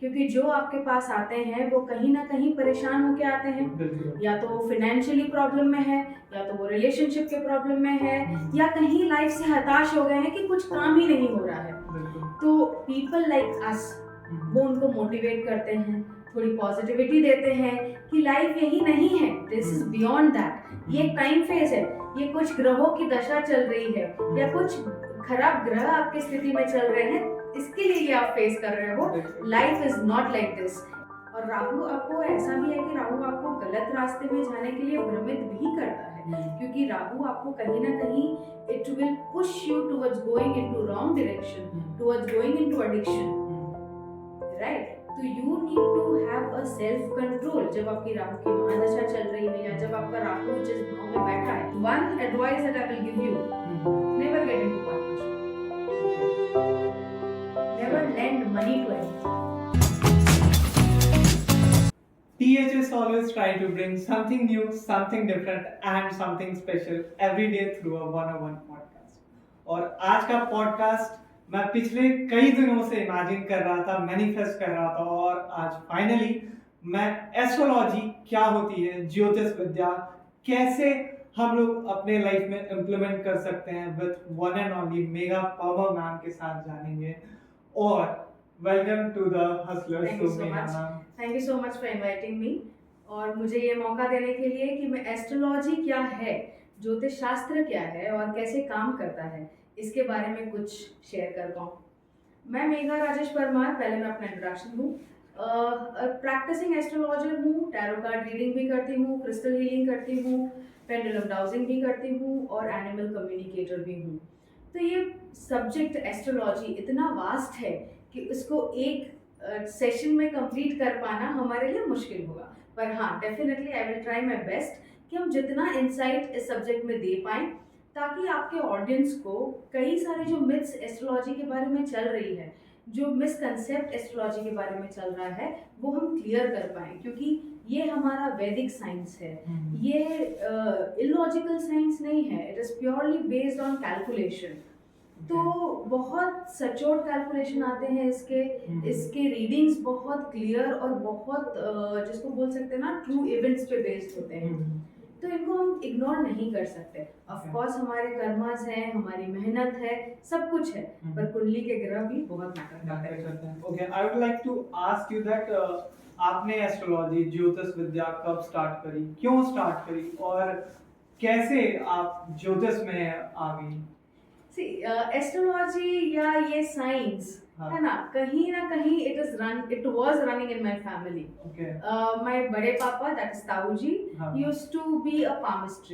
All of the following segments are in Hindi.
क्योंकि जो आपके पास आते हैं वो कहीं ना कहीं परेशान होके आते हैं, या तो वो फिनेंशियली प्रॉब्लम में है, या तो वो रिलेशनशिप के प्रॉब्लम में है, या कहीं लाइफ से हताश हो गए हैं कि कुछ काम ही नहीं हो रहा है। तो पीपल लाइक अस वो उनको मोटिवेट करते हैं, थोड़ी पॉजिटिविटी देते हैं कि लाइफ यही नहीं है, दिस इज बियॉन्ड दैट, ये एक टाइम फेज है, ये कुछ ग्रहों की दशा चल रही है, या कुछ खराब ग्रह आपकी स्थिति में चल रहे हैं, इसके लिए ये आप फेस कर रहे हो। Life is not like this. और राहु आपको ऐसा भी है कि राहु आपको गलत रास्ते में जाने के लिए भ्रमित भी करता है, क्योंकि राहु आपको कहीं ना कहीं it will push you towards going into wrong direction, towards going into addiction, right. तो you need to have a self control जब आपकी राहु की महादशा चल रही है, या जब आपका राहु जिस भाव में बैठा है। One advice that I will give you, never get into partnership, never lend money to anyone. THS always try to bring something new, something different and something special every day through a one-on-one podcast. और आज का पॉडकास्ट मैं पिछले कई दिनों से इमेजिन कर रहा था, मैनिफेस्ट कर रहा था, और आज फाइनली मैं एस्ट्रोलॉजी क्या होती है, ज्योतिष विद्या कैसे हम लोग अपने लाइफ में इम्प्लीमेंट कर सकते हैं with one and only mega power ma'am के साथ जानेंगे। और welcome to the hustlers show mega ma'am. Thank you so much for inviting me, और मुझे ये मौका देने के लिए कि मैं एस्ट्रोलॉजी क्या है, ज्योतिष शास्त्र क्या है और कैसे काम करता है, इसके बारे में कुछ शेयर कर पाऊँ। मैं मेघा राजेश परमार, पहले मैं अपना इंट्रोडक्शन दूँ। प्रैक्टिसिंग एस्ट्रोलॉजर हूँ, टैरो कार्ड रीडिंग भी करती हूँ, क्रिस्टल हीलिंग करती हूँ, पेंडुलम डाउजिंग भी करती हूँ और एनिमल कम्युनिकेटर भी हूँ। तो ये सब्जेक्ट एस्ट्रोलॉजी इतना वास्ट है कि उसको एक सेशन में कंप्लीट कर पाना हमारे लिए मुश्किल होगा, पर हाँ, definitely I will try my best कि हम जितना इंसाइट इस सब्जेक्ट में दे पाएं, ताकि आपके ऑडियंस को कई सारे जो मिथ्स एस्ट्रोलॉजी के बारे में चल रही है, जो मिसकंसेप्ट एस्ट्रोलॉजी के बारे में चल रहा है, वो हम क्लियर कर पाएं, क्योंकि ये हमारा वैदिक साइंस है, ये इलॉजिकल साइंस नहीं है, it is purely based on calculation. तो बहुत सचोट कैलकुलेशन आते हैं इसके रीडिंग्स बहुत क्लियर और बहुत जिसको बोल सकते हैं ना, ट्रू इवेंट्स पे बेस्ड होते हैं। तो इनको हम इग्नोर नहीं कर सकते। ऑफ कोर्स हमारे कर्मास हैं, हमारी मेहनत है, सब कुछ है, पर कुंडली के ग्रह भी बहुत मैटर करते हैं। Okay, I would like to ask you that आपने एस्ट्रोलॉजी ज्योतिष विद्या कब स्टार्ट करी, क्यों स्टार्ट करी, और कैसे आप ज्योतिष में आ गई? एस्ट्रोलॉजी या ये साइंस है ना कहीं it was running in my family. My बड़े पापा, दैट इज ताऊ जी, he used to be a palmist,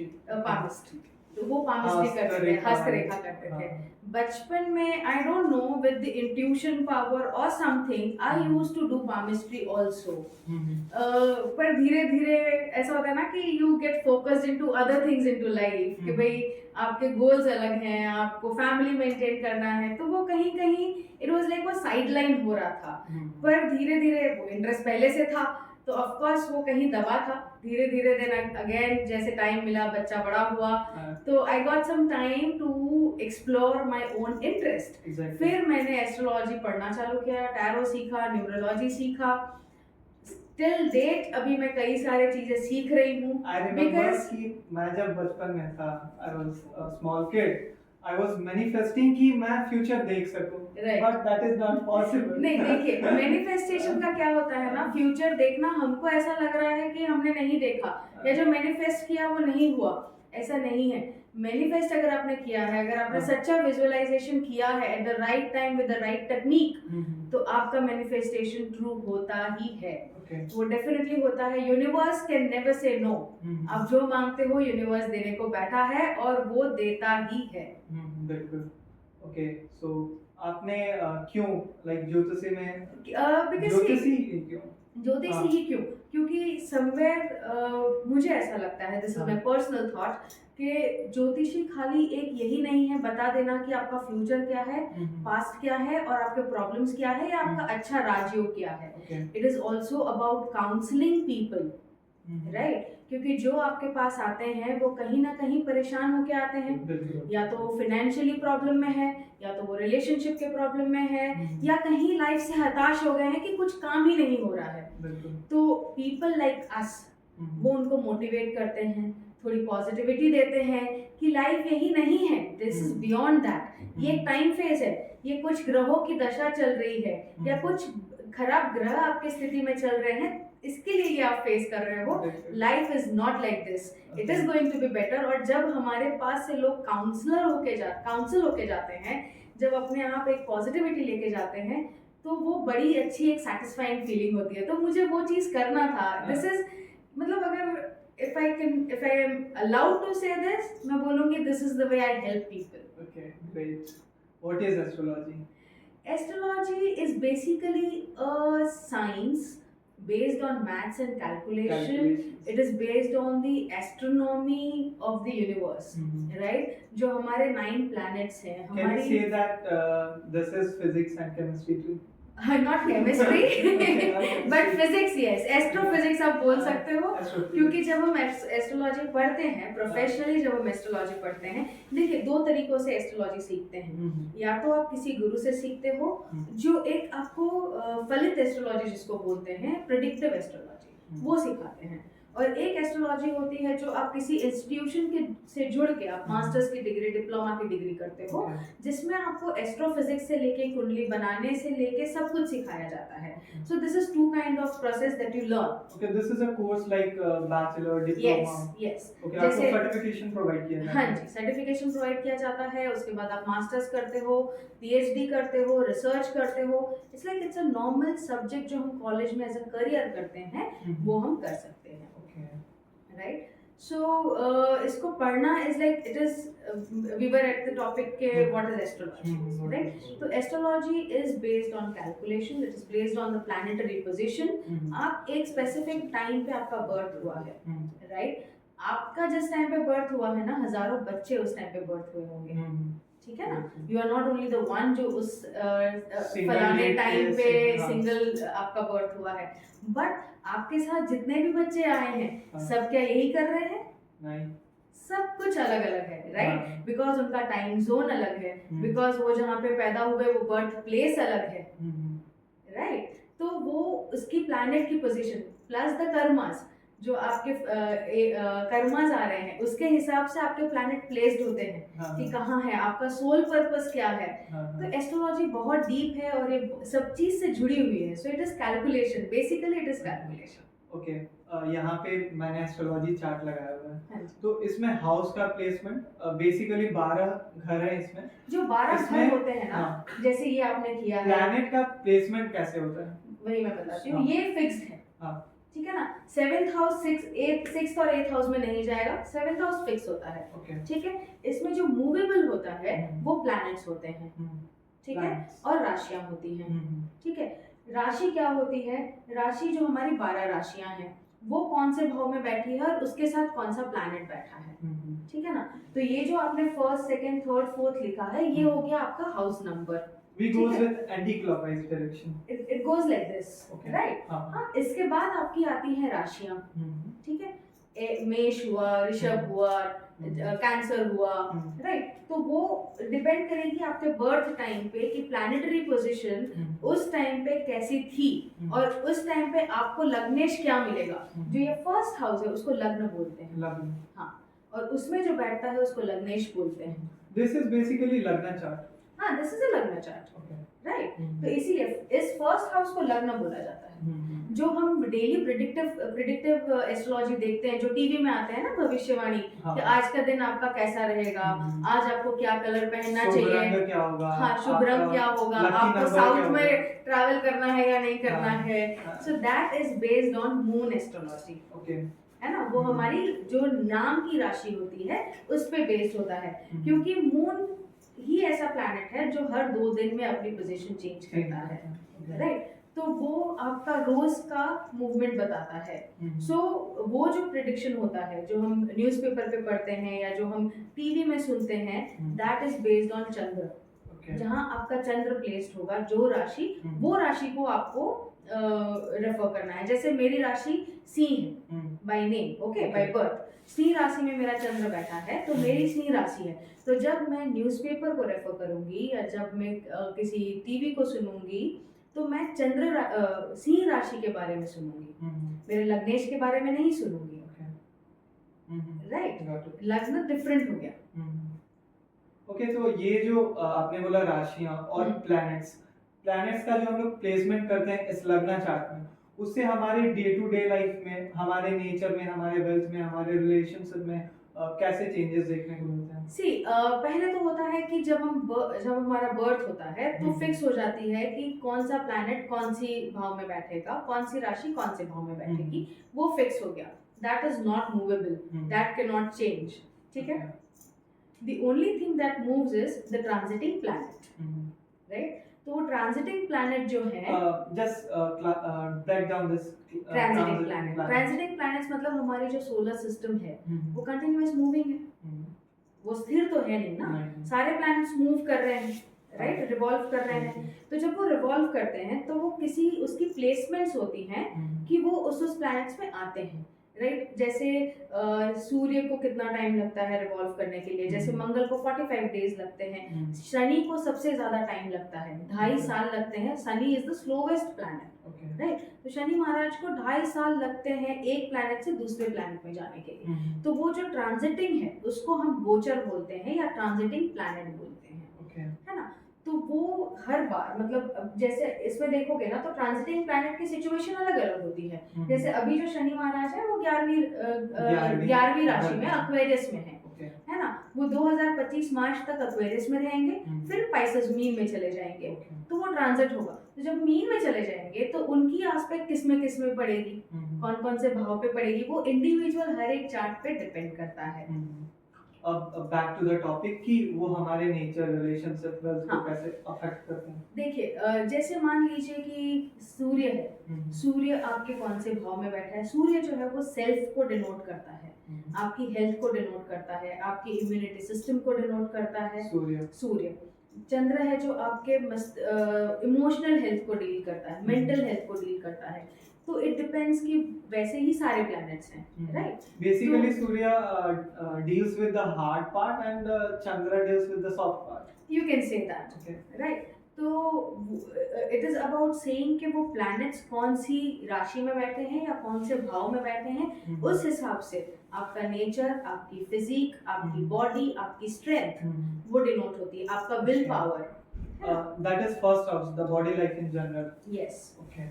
तो वो पामिस्ट्री करते थे, हस्तरेखा करते थे। बचपन में I don't know, with the intuition power और something, I used to do palmistry also. पर धीरे धीरे ऐसा होता है ना कि you get focused into other things into life, कि भाई आपके गोल्स अलग हैं, आपको फैमिली मेंटेन करना है, तो वो कहीं कहीं इट वाज लाइक वो साइडलाइन हो रहा था। पर धीरे धीरे वो इंटरेस्ट पहले से था, तो ऑफ कोर्स वो कहीं दबा था। धीरे धीरे देन अगेन जैसे टाइम मिला, बच्चा बड़ा हुआ, तो I got some time to explore my own interest. फिर मैंने एस्ट्रोलॉजी पढ़ना चालू किया, टैरो सीखा, न्यूमरोलॉजी सीखा। टिल डेट अभी मैं कई सारे चीजें सीख रही हूँ। बिकॉज़ मैं जब बचपन में था, I was a small kid, I was manifesting कि मैं फ्यूचर देख सकूं, but that is not possible। नहीं, देखिए, मैनिफेस्टेशन का क्या होता है ना, फ्यूचर देखना हमको ऐसा लग रहा है कि हमने नहीं देखा, या जो मैनिफेस्ट किया वो नहीं हुआ, ऐसा नहीं है। मैनिफेस्ट अगर आपने किया है, अगर आपने सच्चा विजुअलाइजेशन किया है at the right time with the right technique, तो आपका मैनिफेस्टेशन ट्रू होता ही है। वो डेफिनेटली होता है। Universe can never say no. आप जो मांगते हो यूनिवर्स देने को बैठा है और वो देता ही है। बिल्कुल। ओके, सो आपने क्यों लाइक ज्योतिषी में ज्योतिषी ही क्यों? क्योंकि समवेयर मुझे ऐसा लगता है, this is my personal thought, कि ज्योतिषी खाली एक यही नहीं है बता देना कि आपका फ्यूचर क्या है, पास्ट क्या है और आपके प्रॉब्लम्स क्या है, या आपका अच्छा राजयोग क्या है। It is also about counselling people, right? क्योंकि जो आपके पास आते हैं वो कहीं ना कहीं परेशान होके आते हैं, या तो वो फिनेंशियली प्रॉब्लम में है, या तो वो रिलेशनशिप के प्रॉब्लम में है हम्म। या कहीं लाइफ से हताश हो गए हैं कि कुछ काम ही नहीं हो रहा है। बिल्कुल। तो पीपल लाइक अस वो उनको मोटिवेट करते हैं, थोड़ी पॉजिटिविटी देते हैं कि लाइफ यही नहीं है, दिस इज बियॉन्ड दैट, ये एक टाइम फेज है, ये कुछ ग्रहों की दशा चल रही है या कुछ खराब ग्रह आपकी स्थिति में चल रहे हैं, इसके लिए ये आप फेस कर रहे हो। Life is not like this, it is going to be better. और जब हमारे पास से लोग काउंसिल होके जाते हैं, जब अपने आप एक पॉजिटिविटी लेके जाते हैं, तो वो बड़ी अच्छी एक सेटिस्फाइंग फीलिंग होती है। तो मुझे वो चीज करना था। दिस इज मतलब अगर if I am allowed to say this, मैं बोलूँगी this is the way I help people. Okay, great. What is astrology? Astrology is basically a science based on maths and calculation. It is based on the astronomy of the universe, right? जो हमारे 9 planets हैं, Can you say that this is physics and chemistry too? Not chemistry, but physics, yes. Astrophysics आप बोल सकते हो, क्योंकि जब हम एस्ट्रोलॉजी पढ़ते हैं प्रोफेशनली, जब हम एस्ट्रोलॉजी पढ़ते हैं, देखिए 2 तरीकों से एस्ट्रोलॉजी सीखते हैं। या तो आप किसी गुरु से सीखते हो जो एक आपको फलित एस्ट्रोलॉजी जिसको बोलते हैं, प्रेडिक्टिव एस्ट्रोलॉजी, वो सिखाते हैं। और एक एस्ट्रोलॉजी होती है जो आप किसी इंस्टीट्यूशन के से जुड़ के आप मास्टर्स की डिग्री, डिप्लोमा की डिग्री करते हो, जिसमें आपको एस्ट्रोफिजिक्स से लेके कुंडली बनाने से लेके सब कुछ सिखाया जाता है। So this is 2 kind of process that you learn. Okay, this is a course like bachelor, diploma. Yes. Okay, आपको सर्टिफिकेशन प्रोवाइड किया जाता है? हाँ जी, सर्टिफिकेशन प्रोवाइड किया जाता है। उसके बाद आप मास्टर्स करते हो, पीएचडी करते हो, रिसर्च करते हो। It's like it's a normal subject जो हम कॉलेज में एज अ करियर करते हैं, वो हम कर सकते हैं। राइट। सो इसको पढ़ना is like it is we were at the topic के व्हाट इज एस्ट्रोलॉजी, राइट? तो astrology is based on calculation, it is based on the planetary position. आप एक स्पेसिफिक टाइम पे आपका बर्थ हुआ है, राइट? आपका जिस टाइम पे बर्थ हुआ है ना, हजारों बच्चे उस टाइम पे बर्थ हुए होंगे, ठीक है ना? You are not only the one जो उस फलाने टाइम पे सिंगल आपका बर्थ हुआ है, बट आपके साथ जितने भी बच्चे आए हैं सब क्या यही कर रहे हैं? नहीं, सब कुछ अलग अलग है, राइट? बिकॉज उनका टाइम जोन अलग है, बिकॉज वो जहाँ पे पैदा हुए वो बर्थ प्लेस अलग है, राइट? तो वो उसकी प्लैनेट की पोजीशन प्लस द कर्मास, जो आपके कर्मास आ रहे हैं, उसके हिसाब से आपके प्लैनेट प्लेस्ड होते हैं कि कहाँ है आपका सोल पर्पस, क्या है। तो एस्ट्रोलॉजी बहुत डीप है और ये सब चीज से जुड़ी हुई है। So it is calculation, basically it is calculation. Okay, यहाँ पे मैंने एस्ट्रोलॉजी चार्ट लगाया हुआ है, तो इसमें हाउस का प्लेसमेंट बेसिकली 12 घर है इसमें। जो 12 घर होते हैं ना, जैसे ये आपने किया है, प्लैनेट का प्लेसमेंट कैसे होता है वही मैं बताती हूँ। ये फिक्स्ड है, ठीक है ना? 7th हाउस 6th और 8th हाउस में नहीं जाएगा, 7th हाउस फिक्स होता है, ठीक है? इसमें जो मूवेबल होता है वो प्लैनेट्स होते हैं, ठीक है? और राशियां होती हैं, ठीक है? राशि क्या होती है? राशि जो हमारी 12 राशियां हैं, वो कौन से भाव में बैठी है और उसके साथ कौन सा प्लैनेट बैठा है, ठीक है ना? तो ये जो आपने 1st, 2nd, 3rd, 4th लिखा है, ये हो गया आपका house number. We goes with anti-clockwise direction. It goes like this, right? हाँ, इसके बाद आपकी आती है राशियां, ठीक है? मेष हुआ, ऋषभ हुआ, कैंसर हुआ, राइट? तो वो डिपेंड करेगी आपके बर्थ टाइम पे कि प्लैनेटरी पोजीशन उस टाइम पे कैसी थी और उस टाइम पे आपको लग्नेश क्या मिलेगा। जो ये 1st हाउस है उसको लग्न बोलते हैं, लग्न, हाँ, और उसमें जो बैठता है उसको लग्नेश बोलते हैं। This is basically लग्न चार्ट। हाँ, दिस इज अ लग्न चार्ट, राइट? तो इसीलिए इस 1st हाउस को लग्न बोला जाता है। जो हम डेली प्रेडिक्टिव एस्ट्रोलॉजी देखते हैं, जो टीवी में आते हैं ना, भविष्यवाणी, कि आज का दिन आपका कैसा रहेगा, आज आपको क्या कलर पहनना चाहिए, क्या होगा, हाँ, शुभ रंग क्या होगा, आपको साउथ में ट्रैवल करना है या नहीं करना है। So that is based on moon astrology, है ना? वो हमारी जो नाम की राशि होती है उस पे बेस्ड होता है, क्योंकि मून ही ऐसा प्लैनेट है जो हर 2 दिन में अपनी पोजीशन चेंज करता है, राइट? तो वो आपका रोज का मूवमेंट बताता है। सो वो जो प्रेडिक्शन होता है, जो हम न्यूज़पेपर पे पढ़ते हैं या जो हम टीवी में सुनते हैं, दैट इज बेस्ड ऑन चंद्र। जहाँ आपका चंद्र प्लेस्ड होगा, जो राशि, वो राशि को आपको रेफर करना है। जैसे मेरी राशि सिंह है by name, okay, by birth Singh राशि में मेरा चंद्र बैठा है, तो मेरी सिंह राशि है। तो जब मैं न्यूज़पेपर को रेफर करूंगी या जब मैं किसी टीवी को सुनूंगी, तो मैं सिंह राशि के बारे में सुनूंगी, मेरे लग्नेश के बारे में नहीं सुनूंगी। राइट, लग्न डिफरेंट हो गया। ओके, तो ये जो आपने बोला राशियां और प्लैनेट्स का जो हम लोग प्लेसमेंट करते हैं इस लग्न चार्ट में, उससे हमारे डे टू डे लाइफ में, हमारे नेचर में, हमारे वेल्थ में, हमारे रिलेशनशिप में कैसे चेंजेस देखने को मिलते हैं? पहले तो होता है कि जब हमारा बर्थ होता है तो फिक्स हो जाती है कि कौन सा प्लैनेट कौन सी भाव में बैठेगा, कौन सी राशि कौन से भाव में बैठेगी, वो फिक्स हो गया। That is not movable, that can not change, ठीक है। The only thing that moves is the transiting planet, right? तो वो transiting planet जो है, just break down this transiting planet. Transiting planets मतलब हमारी जो solar system है वो continuous moving है, वो स्थिर तो है नहीं ना, सारे planets move कर रहे हैं, राइट, रिवॉल्व कर रहे हैं। तो जब वो रिवॉल्व करते हैं तो वो किसी उसकी प्लेसमेंट्स होती हैं कि वो उस प्लैनेट्स में आते हैं, राइट। जैसे सूर्य को कितना टाइम लगता है रिवॉल्व करने के लिए, जैसे मंगल को 45 डेज लगते हैं, शनि को सबसे ज्यादा टाइम लगता है, 2.5 साल लगते हैं। Shani is the slowest planet, right. तो शनि महाराज को 2.5 साल लगते हैं एक प्लैनेट से दूसरे प्लैनेट में जाने के लिए। तो वो जो ट्रांजिटिंग है उसको हम गोचर बोलते हैं या ट्रांजिटिंग प्लैनेट बोलते हैं, है ना। तो वो हर बार, मतलब जैसे इसमें देखोगे ना, तो ट्रांजिटिंग प्लैनेट की सिचुएशन अलग अलग होती है। जैसे अभी जो शनि महाराज है वो 11वीं राशि में एक्वेरियस में है ना। वो 2025 मार्च तक एक्वेरियस में रहेंगे, फिर पाइसेस मीन में चले जाएंगे, तो वो ट्रांजिट होगा। तो जब मीन में चले जाएंगे तो उनकी एस्पेक्ट किस में पड़ेगी, कौन कौन से भाव पे पड़ेगी, वो इंडिविजुअल हर एक चार्ट पे डिपेंड करता है। अब बैक टू द टॉपिक कि वो हमारे नेचर, रिलेशनशिप, वेल्थ को कैसे अफेक्ट करते हैं। देखिए, जैसे मान लीजिए कि सूर्य है, सूर्य आपके कौन से भाव में बैठा है। सूर्य जो है वो सेल्फ को डिनोट करता है, आपकी हेल्थ को डिनोट करता है, आपकी इम्यूनिटी सिस्टम को डिनोट करता है। सूर्य चंद्र है जो आपके इमोशनल हेल्थ को डील करता है, मेंटल हेल्थ को डील करता है। तो इट डिपेंड्स कि वैसे ही सारे प्लैनेट्स हैं, right. Basically Surya deals with the hard part and Chandra deals with the soft part, you can say that, right. तो इट इज अबाउट सेइंग कि वो प्लैनेट्स कौन सी राशि में बैठे हैं या कौन से भाव में बैठे हैं, उस हिसाब से आपका नेचर, आपकी फिजिक, आपकी बॉडी, आपकी स्ट्रेंथ वो डिनोट होती है, आपका will power. That is first house, the body life in general. Yes, okay.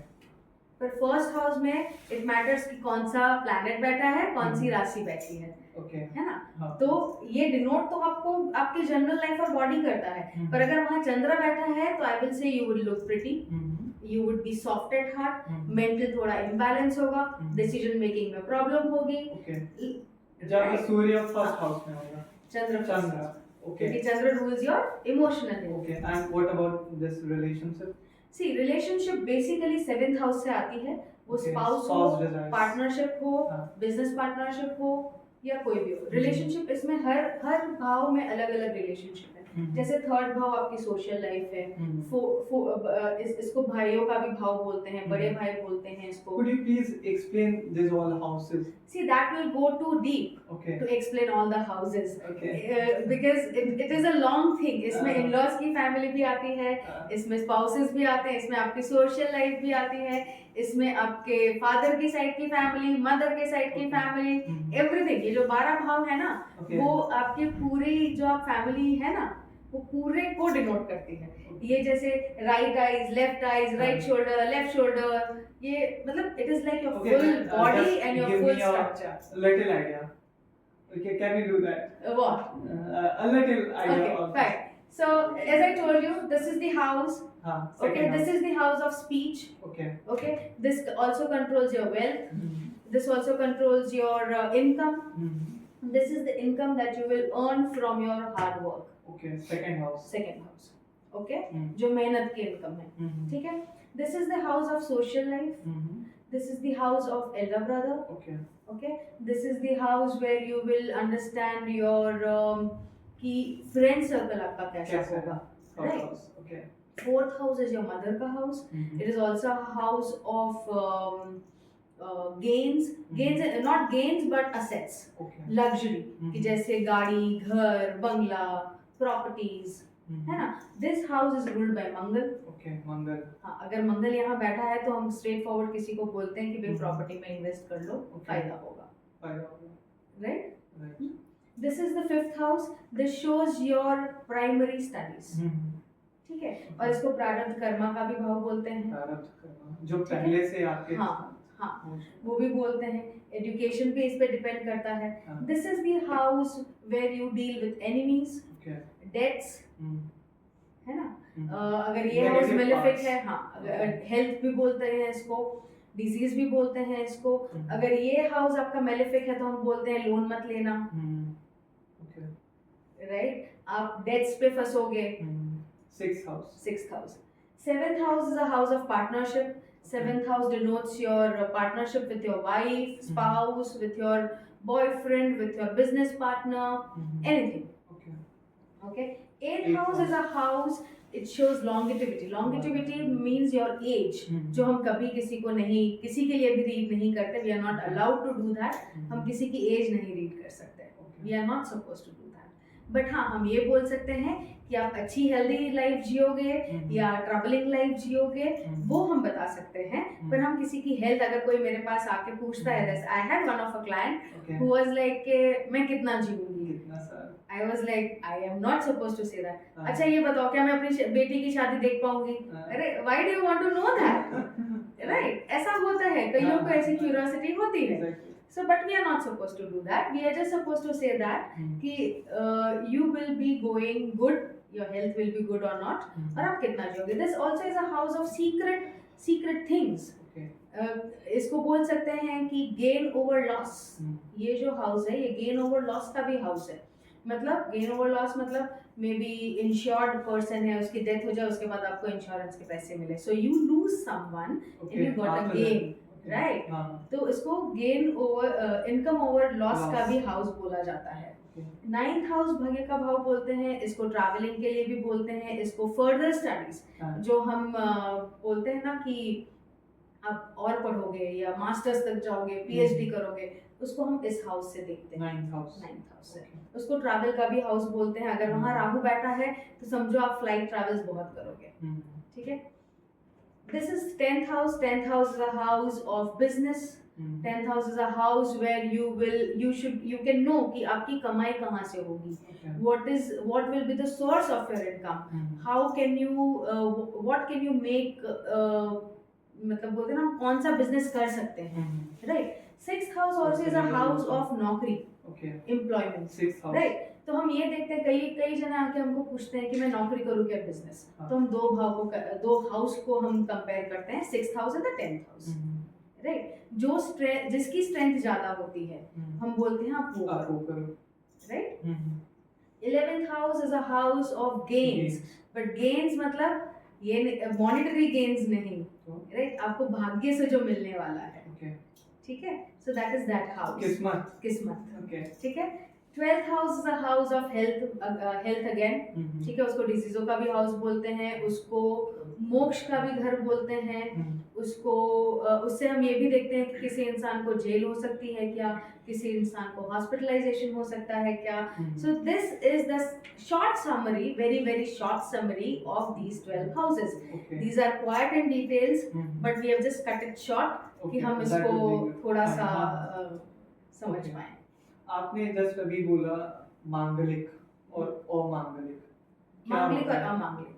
पर फर्स्ट हाउस में इट मैटर्स कि कौन सा प्लैनेट बैठा है, कौन सी राशि बैठी है, है ना। तो ये डिनोट तो आपको आपकी जनरल लाइफ और बॉडी करता है। पर अगर वहाँ चंद्र बैठा है तो I will say you would look pretty, you would be soft at heart, mental थोड़ा इम्बैलेंस होगा, डिसीजन मेकिंग में प्रॉब्लम होगी। जब सूर्य फर्स्ट हाउस में होगा, चंद्र, क्योंकि Chandra rules your emotional. And what about this relationship? See relationship basically 7th house से आती है। वो स्पाउस हो, पार्टनरशिप हो, बिजनेस पार्टनरशिप हो या कोई भी हो, रिलेशनशिप इसमें हर भाव में अलग अलग रिलेशनशिप है। जैसे 3rd भाव आपकी सोशल लाइफ है, इसको भाइयों का भी भाव बोलते हैं, बड़े भाई बोलते हैं इसको। Could you please explain these all houses? See, that will go too deep to explain all the houses, because it is a long thing. इसमें in-laws की फैमिली भी आती है, इसमें spouses भी आते हैं, इसमें आपकी सोशल लाइफ भी आती है, इसमें आपके फादर की साइड की फैमिली, मदर के साइड की फैमिली, एवरीथिंग। ये जो 12 भाव है ना, वो आपकी पूरी जो आप फैमिली है ना, वो पूरे को डिनोट करती है। ये जैसे right eyes, left eyes, right shoulder, left shoulder, ये मतलब it is like your full body and your full structure. Little idea. Okay, can you do that? What? A little idea. Okay, fine. So as I told you, this is the house. Okay, this is the house of speech. Okay, this also controls your wealth. This also controls your income. This is the income that you will earn from your hard work. Second house. Okay, जो मेहनत की इनकम है, ठीक है। This is the house of social life. This is the house of elder brother. Okay, this is the house where you will understand your कि friend circle आपका कैसा होगा, right? Fourth house is your mother ka house. It is also a house of gains. Not gains but assets. Okay. Luxury. कि जैसे गाड़ी, घर, बंगला, properties, है ना. This house is ruled by Mangal. Okay, मंगल. हाँ, अगर मंगल यहाँ बैठा है तो हम स्ट्रेट फॉरवर्ड किसी को बोलते हैं कि भाई प्रॉपर्टी में इन्वेस्ट कर लो, फायदा होगा. Right? Right. This is the fifth house. This shows your primary studies. ठीक है. और इसको प्रारब्ध कर्मा का भी भाव बोलते हैं. प्रारब्ध कर्मा जो पहले से आपके. हाँ, वो भी बोलते हैं. एजुकेशन पे इस पे डिपेंड करता है. This is the house where you deal with enemies, debts, है ना. अगर ये हाउस मेलेफिक है, हाँ, हेल्थ भी बोलते हैं इसको, डिजीज भी बोलते हैं इसको. अगर ये हाउस आपका मेलेफिक है तो हम बोलते हैं लोन मत लेना. राइट. आप डेट्स पे फंसोगे. Sixth house. Seventh house is a house of partnership. Seventh house denotes your partnership with your wife, spouse, with your boyfriend, with your business partner, anything. Okay. Eighth house is a house. It shows longevity. Longevity means your age. जो हम कभी किसी को नहीं, किसी के लिए भी रीड नहीं करते. We are not allowed to do that. हम किसी की एज नहीं रीड कर सकते. We are not supposed to do that. But हाँ, हम ये बोल सकते हैं कि आप अच्छी हेल्दी लाइफ जियोगे या ट्रबलिंग लाइफ जियोगे, वो हम बता सकते हैं. पर हम किसी की हेल्थ, अगर कोई मेरे पास आके पूछता है, जैसे I had one of a client who was like मैं कितना जीऊंगी, I was like I am not supposed to say that. अच्छा ये बताओ क्या मैं अपनी बेटी की शादी देख पाऊंगी? अरे why do you want to know that? Right. ऐसा होता है, कईयों को ऐसी क्यूरियोसिटी होती है. So, but we are not supposed to do that. We are just supposed to say that कि you will be going good, your health will be good or not, और आप कितना जियोगे. This also is a house of secret things. इसको बोल सकते हैं कि gain over loss. ये जो house है, ये gain over loss का भी house है. मतलब gain over loss मतलब मे बी इंश्योर्ड पर्सन है, उसकी डेथ हो जाए, उसके बाद आपको इंश्योरेंस के पैसे मिले. So you lose someone and you got a gain. Right. तो इसको gain over income over loss का भी हाउस बोला जाता है. नाइन्थ हाउस भाग्य का भाव बोलते हैं. इसको ट्रैवलिंग के लिए भी बोलते हैं. इसको फर्दर स्टडीज, जो हम बोलते हैं ना कि आप और पढ़ोगे या मास्टर्स तक जाओगे, पीएचडी करोगे, उसको हम इस हाउस से देखते हैं. नाइन्थ हाउस से. उसको ट्रैवल का भी हाउस बोलते हैं. अगर वहाँ राहु बैठा है तो समझो आप फ्लाइट ट्रैवल्स बहुत करोगे. ठीक है. This is 10th house. 10th house is a house of business. 10th house is a house where you can know कि आपकी कमाई कहाँ से होगी. What will be the source of your income? How can you what can you make, मतलब बोलते हैं ना कौन सा बिजनेस कर सकते हैं. Right. 6th house also is a house of नौकरी, employment. राइट. तो हम ये देखते हैं, कई जने आके हमको पूछते हैं कि मैं नौकरी करूँ क्या बिजनेस. तो हम दो हाउस को हम कंपेयर करते हैं, 6th house and 10th house. Right. जिसकी स्ट्रेंथ ज्यादा होती है हम बोलते हैं आप वो करो. Right. 11th house is a house of gains. But gains मतलब ये मॉनेटरी गेन्स नहीं. राइट. आपको भाग्य से जो मिलने वाला है. ठीक है. So that is that house. किस्मत. ठीक है. 12th house is a house of health again. ठीक है. उसको डिजीजों का भी हाउस बोलते हैं. उसको मोक्ष का भी घर बोलते हैं. उसको उससे हम ये भी देखते हैं कि किसी इंसान को जेल हो सकती है क्या, किसी इंसान को हॉस्पिटलाइजेशन हो सकता है क्या. So this is the short summary, very short summary of these 12 houses. These are quite in details, but we have just cut it short कि हम इसको थोड़ा सा समझ पाएं. आपने जस्ट अभी बोला मांगलिक और अमांगलिक. मांगलिक और अमांगलिक.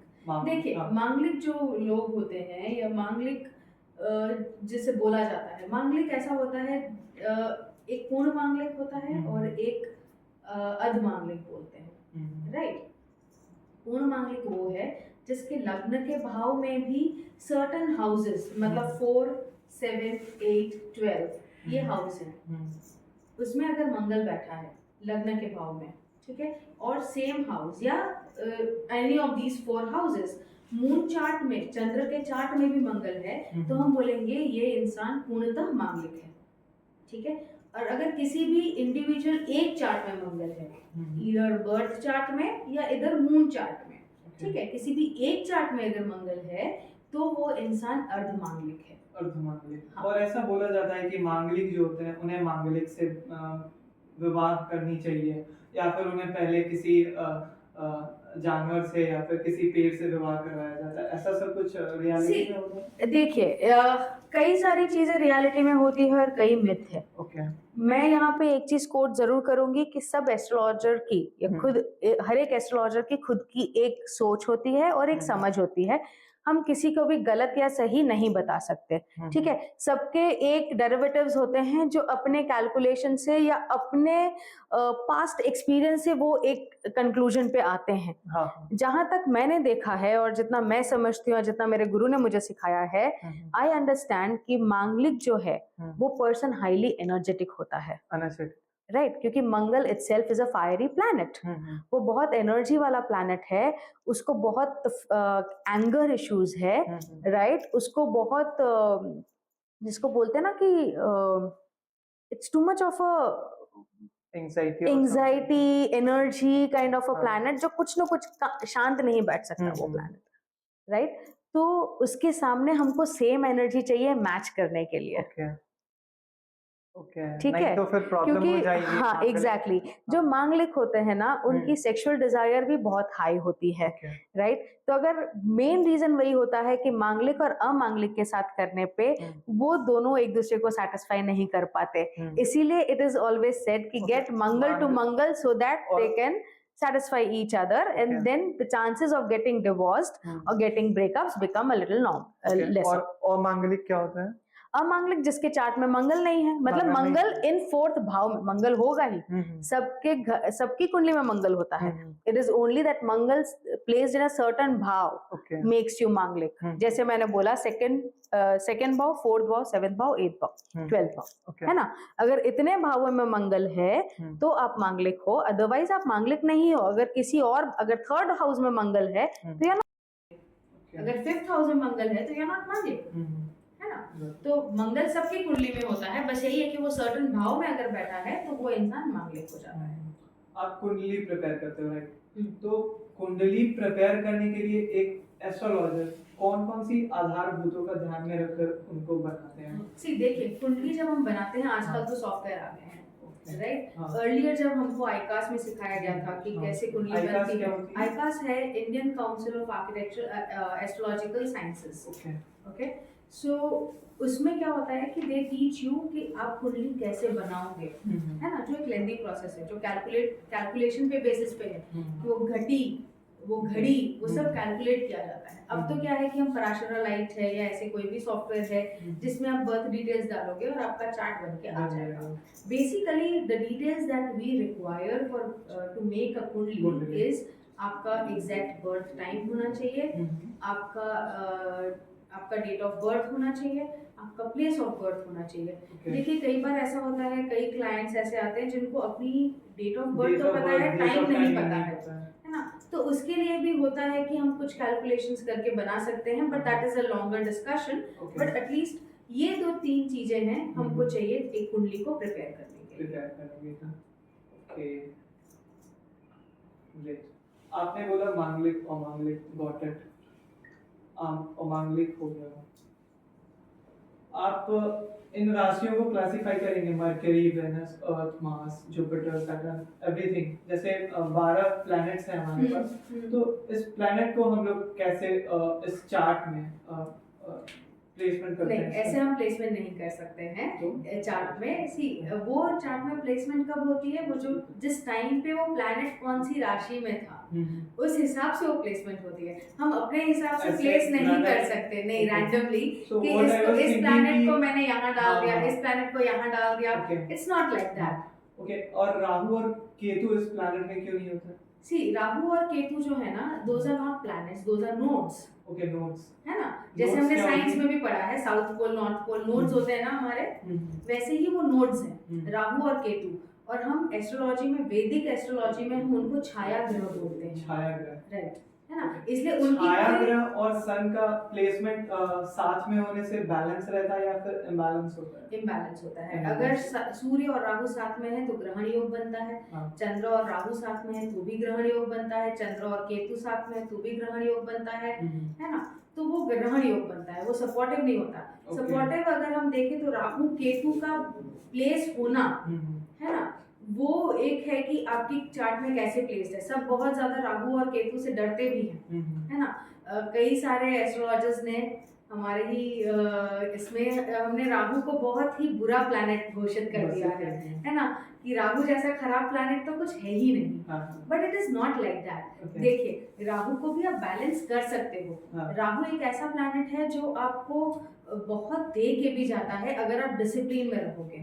देखिए, मांगलिक जो लोग होते हैं या मांगलिक जिसे बोला जाता है, मांगलिक ऐसा होता है, एक पूर्ण मांगलिक होता है और एक अर्ध मांगलिक बोलते हैं. राइट. पूर्ण मांगलिक वो है जिसके लग्न के भाव में भी सर्टन हाउसेस, मतलब 4, 7, 8, 12 ये हाउस है, उसमें अगर मंगल बैठा है लग्न के भाव में, ठीक है, और सेम हाउस या any of these 4 houses moon chart में, चंद्र के चार्ट में भी मंगल है, तो हम बोलेंगे ये इंसान पूर्णतः मांगलिक है. ठीक है. और अगर किसी भी इंडिविजुअल एक चार्ट में मंगल है, इधर बर्थ चार्ट में या इधर मून चार्ट में, ठीक है, किसी भी एक चार्ट में अगर मंगल है तो वो इंसान अर्धमांगलिक है। अर्धमांगलिक। हाँ। और ऐसा बोला जाता है कि मांगलिक जो होते हैं उन्हें मांगलिक से विवाह करनी चाहिए, या फिर उन्हें पहले किसी जानवर से या फिर किसी पेड़ से विवाह करवाया जाता है। ऐसा सब कुछ रियलिटी में होता है? देखिए, कई सारी चीजें रियलिटी में होती है और कई मिथ है। ओके। मैं यहाँ पे एक चीज कोट जरूर करूंगी कि सब एस्ट्रोलॉजर की या खुद हर एक एस्ट्रोलॉजर की खुद की एक सोच होती है और एक समझ होती है। हम किसी को भी गलत या सही नहीं बता सकते, ठीक है। सबके एक डेरिवेटिव्स होते हैं जो अपने कैलकुलेशन से या अपने पास्ट एक्सपीरियंस से वो एक कंक्लूजन पे आते हैं। हाँ। जहां तक मैंने देखा है और जितना मैं समझती हूँ और जितना मेरे गुरु ने मुझे सिखाया है, आई अंडरस्टैंड कि मांगलिक जो है वो पर्सन हाईली एनर्जेटिक होता है, राइट, क्योंकि Mangal itself is a fiery planet. वो बहुत एनर्जी वाला प्लैनेट है, उसको बहुत एंगर इश्यूज है, राइट, उसको बहुत जिसको बोलते हैं ना कि it's too much of a anxiety energy kind of a planet, जो कुछ ना कुछ शांत नहीं बैठ सकता वो प्लैनेट, राइट। तो उसके सामने हमको सेम एनर्जी चाहिए मैच करने के लिए। ठीक है, तो फिर प्रॉब्लम हो जाएगी। हाँ एग्जैक्टली, जो मांगलिक होते हैं ना उनकी सेक्सुअल डिजायर भी बहुत हाई होती है, राइट। तो अगर मेन रीजन वही होता है कि मांगलिक और अमांगलिक के साथ करने पे वो दोनों एक दूसरे को सेटिस्फाई नहीं कर पाते, इसीलिए इट इज ऑलवेज सेड कि get Mangal to Mangal so that they can satisfy each other, and then the chances of getting divorced or getting breakups become a little lesser. और मांगलिक क्या होता है? अमांगलिक जिसके चार्ट में मंगल नहीं है, मतलब मंगल इन 4th भाव में मंगल होगा ही, सबकी कुंडली में मंगल होता है। It is only that Mangal placed in a certain भाव मेक्स यू मांगलिक। जैसे मैंने बोला सेकंड भाव, 4th भाव, 7th भाव, 8th भाव, 12th भाव, है ना। अगर इतने भावों में मंगल है तो आप मांगलिक हो, अदरवाइज आप मांगलिक नहीं हो। अगर किसी और अगर 3rd हाउस में मंगल है तो या अगर 5th हाउस में मंगल है तो या नॉट मांगलिक, है ना। तो मंगल सबकी कुंडली में होता है, बस यही है कि वो सर्टेन भाव में अगर बैठा है तो वो इंसान मांगलिक हो जाता है। आप कुंडली प्रिपेयर करते हो, राइट? तो कुंडली प्रिपेयर करने के लिए एक एस्ट्रोलॉजर कौन कौन सी आधारभूतों का ध्यान में रखकर उनको बनाते हैं? देखिए, कुंडली जब हम बनाते हैं, आजकल तो सॉफ्टवेयर आ गए हैं, राइट। अर्लियर जब हमको आईकास में सिखाया गया था कि कैसे कुंडली बनती है। आईकास है Indian Council of Architecture Astrological Sciences, okay. So उसमें क्या होता है कि दे टीच यू कि आप कुंडली कैसे बनाओगे, है ना, जो एक लेंदी प्रोसेस है, जो कैलकुलेशन पे बेसिस पे है कि वो घड़ी वो सब कैलकुलेट किया जाता है। अब तो क्या है कि हम पराशरा लाइट है या ऐसे कोई भी सॉफ्टवेयर है जिसमें आप बर्थ डिटेल्स डालोगे और आपका चार्ट बन के आ जाएगा। Basically the details that we require for to make a kundli is आपका एग्जैक्ट बर्थ टाइम होना चाहिए, आपका डेट ऑफ बर्थ होना चाहिए, आपका प्लेस ऑफ बर्थ होना चाहिए। देखिए, कई बार ऐसा होता है, कई क्लाइंट्स ऐसे आते हैं जिनको अपनी डेट ऑफ बर्थ तो पता है, टाइम नहीं पता है ना। तो उसके लिए भी होता है कि हम कुछ कैलकुलेशंस करके बना सकते हैं, but that is a longer discussion. But at least ये 2-3 चीजें हैं हमको चाहिए एक कुंडली को प्रिपेयर करने के लिए। ओके, आपने बोला मांगलिक और मांगलिक, गॉट इट। अमांगलिक हो गया। आप इन राशियों को क्लासिफाई करेंगे, मरकरी, वेनस, अर्थ, मार्स, जुपिटर, सैटर्न, एवरीथिंग। जैसे 12 प्लैनेट्स हैं हमारे पास, तो इस प्लैनेट को हम लोग कैसे इस चार्ट में प्लेसमेंट करते हैं? ऐसे हम प्लेसमेंट नहीं कर सकते हैं चार्ट में। वो चार्ट में प्लेसमेंट कब होती है, वो जो जिस टाइम पे वो प्लैनेट कौन सी राशि में था उस हिसाब से वो प्लेसमेंट होती है। हम अपने हिसाब से प्लेस नहीं कर सकते, नहीं रैंडमली कि इस प्लैनेट को मैंने यहाँ डाल दिया, इस प्लैनेट को यहाँ डाल दिया। It's not like that. Okay, और राहु और केतु इस प्लैनेट में क्यों नहीं होता? राहु और केतु जो है ना, those are not planets, those are nodes. Okay, nodes, है ना। जैसे हमने साइंस में भी पढ़ा है, south pole, north pole, nodes होते हैं ना हमारे, वैसे ही वो नोड्स हैं, राहु और केतु। और हम एस्ट्रोलॉजी में, वैदिक एस्ट्रोलॉजी में हम उनको छाया ग्रह बोलते हैं, छाया ग्रह, राइट, है है ना, इसलिए उनकी छाया कोई ग्रह और सन का प्लेसमेंट साथ में होने से बैलेंस रहता है या फिर इम्बैलेंस होता है? इम्बैलेंस होता है। Imbalance अगर होता सूर्य और राहु साथ में है तो ग्रहण योग बनता है, हाँ। चंद्र और राहु साथ में है तो भी ग्रहण योग बनता है, चंद्र और केतु साथ में है तो भी ग्रहण योग बनता है ना, तो वो ग्रहण योग बनता है, वो सपोर्टिव नहीं होता। Okay. सपोर्टिव अगर हम देखें तो राहु केतु का प्लेस होना, है ना, वो एक है कि आपकी चार्ट में कैसे प्लेस्ड है। सब बहुत ज्यादा राहु और केतु से डरते भी हैं, है ना। कई सारे एस्ट्रोलॉजर्स ने हमारे ही इसमें हमने राहु को बहुत ही बुरा प्लैनेट घोषित कर दिया है ना, कि राहु जैसा खराब प्लैनेट तो कुछ है ही नहीं, but it is not like that. देखिए, राहु को भी आप बैलेंस कर सकते हो। राहु एक ऐसा प्लैनेट है जो आपको बहुत दे के भी जाता है अगर आप डिसिप्लिन में रहोगे,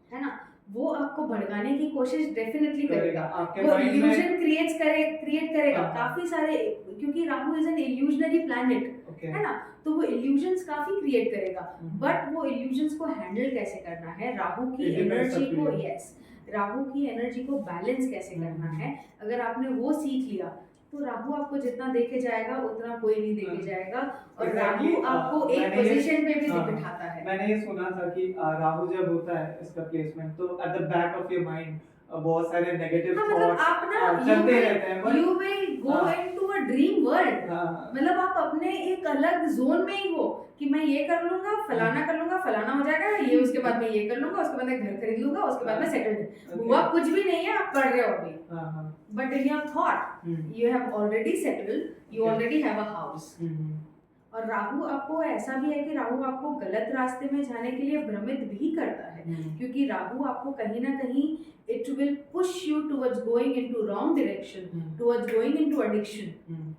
है ना। वो आपको भड़काने की कोशिश डेफिनेटली करेगा, वो इल्यूजन क्रिएट करेगा काफी सारे, क्योंकि Rahu is an illusionary planet, है ना, तो वो इल्यूजन्स काफी क्रिएट करेगा। बट वो इल्यूजन्स को हैंडल कैसे करना है, राहु की एनर्जी को, राहु की एनर्जी को बैलेंस कैसे करना है, अगर आपने वो सीख लिया तो राहु आपको जितना देखे जाएगा उतना कोई नहीं देखे जाएगा, और राहु आपको एक पोजीशन पे भी बिठाता है। मैंने ये सुना था कि राहु जब होता है इसका प्लेसमेंट तो at the back of your mind बहुत सारे नेगेटिव थॉट्स चलते रहते हैं, you will go into a dream world. मतलब आप अपने एक अलग जोन में ही हो कि मैं ये कर लूंगा, फलाना कर लूंगा, फलाना हो जाएगा, ये उसके बाद मैं ये कर लूंगा, उसके बाद मैं घर खरीद लूंगा, उसके बाद मैं सेटल्ड। हुआ कुछ भी नहीं है, आप पढ़ रहे हो अभी, but in your thought you have already settled, you already have a house. और राहु आपको ऐसा भी है कि राहु आपको गलत रास्ते में जाने के लिए भ्रमित भी करता है, क्योंकि राहु आपको कहीं ना कहीं it will push you towards going into wrong direction, towards going into addiction,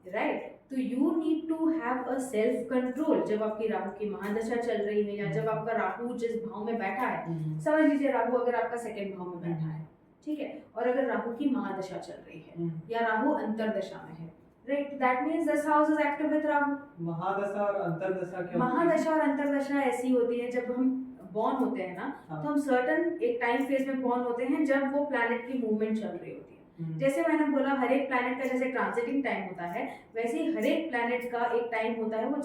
right. तो you need to have a self control. जब आपकी राहु की महादशा चल रही है या जब आपका राहु जिस भाव में बैठा है, समझ लीजिए राहु अगर आपका सेकंड भाव में बैठा है, ठीक है, और अगर राहु की महादशा चल रही है या राहु अंतरदशा में है, right, that means this house is active with Rahu. महादशा और अंतरदशा क्या? महादशा और अंतरदशा ऐसी होती है जब हम बॉर्न होते हैं ना, तो हम सर्टन एक टाइम फेज में बॉर्न होते हैं जब वो प्लैनेट की मूवमेंट चल रही होती है। जैसे मैंने बोला, हर एक प्लैनेट का जैसे ट्रांजिटिंग टाइम होता है, वैसे ही हर एक प्लैनेट का एक टाइम होता है, वो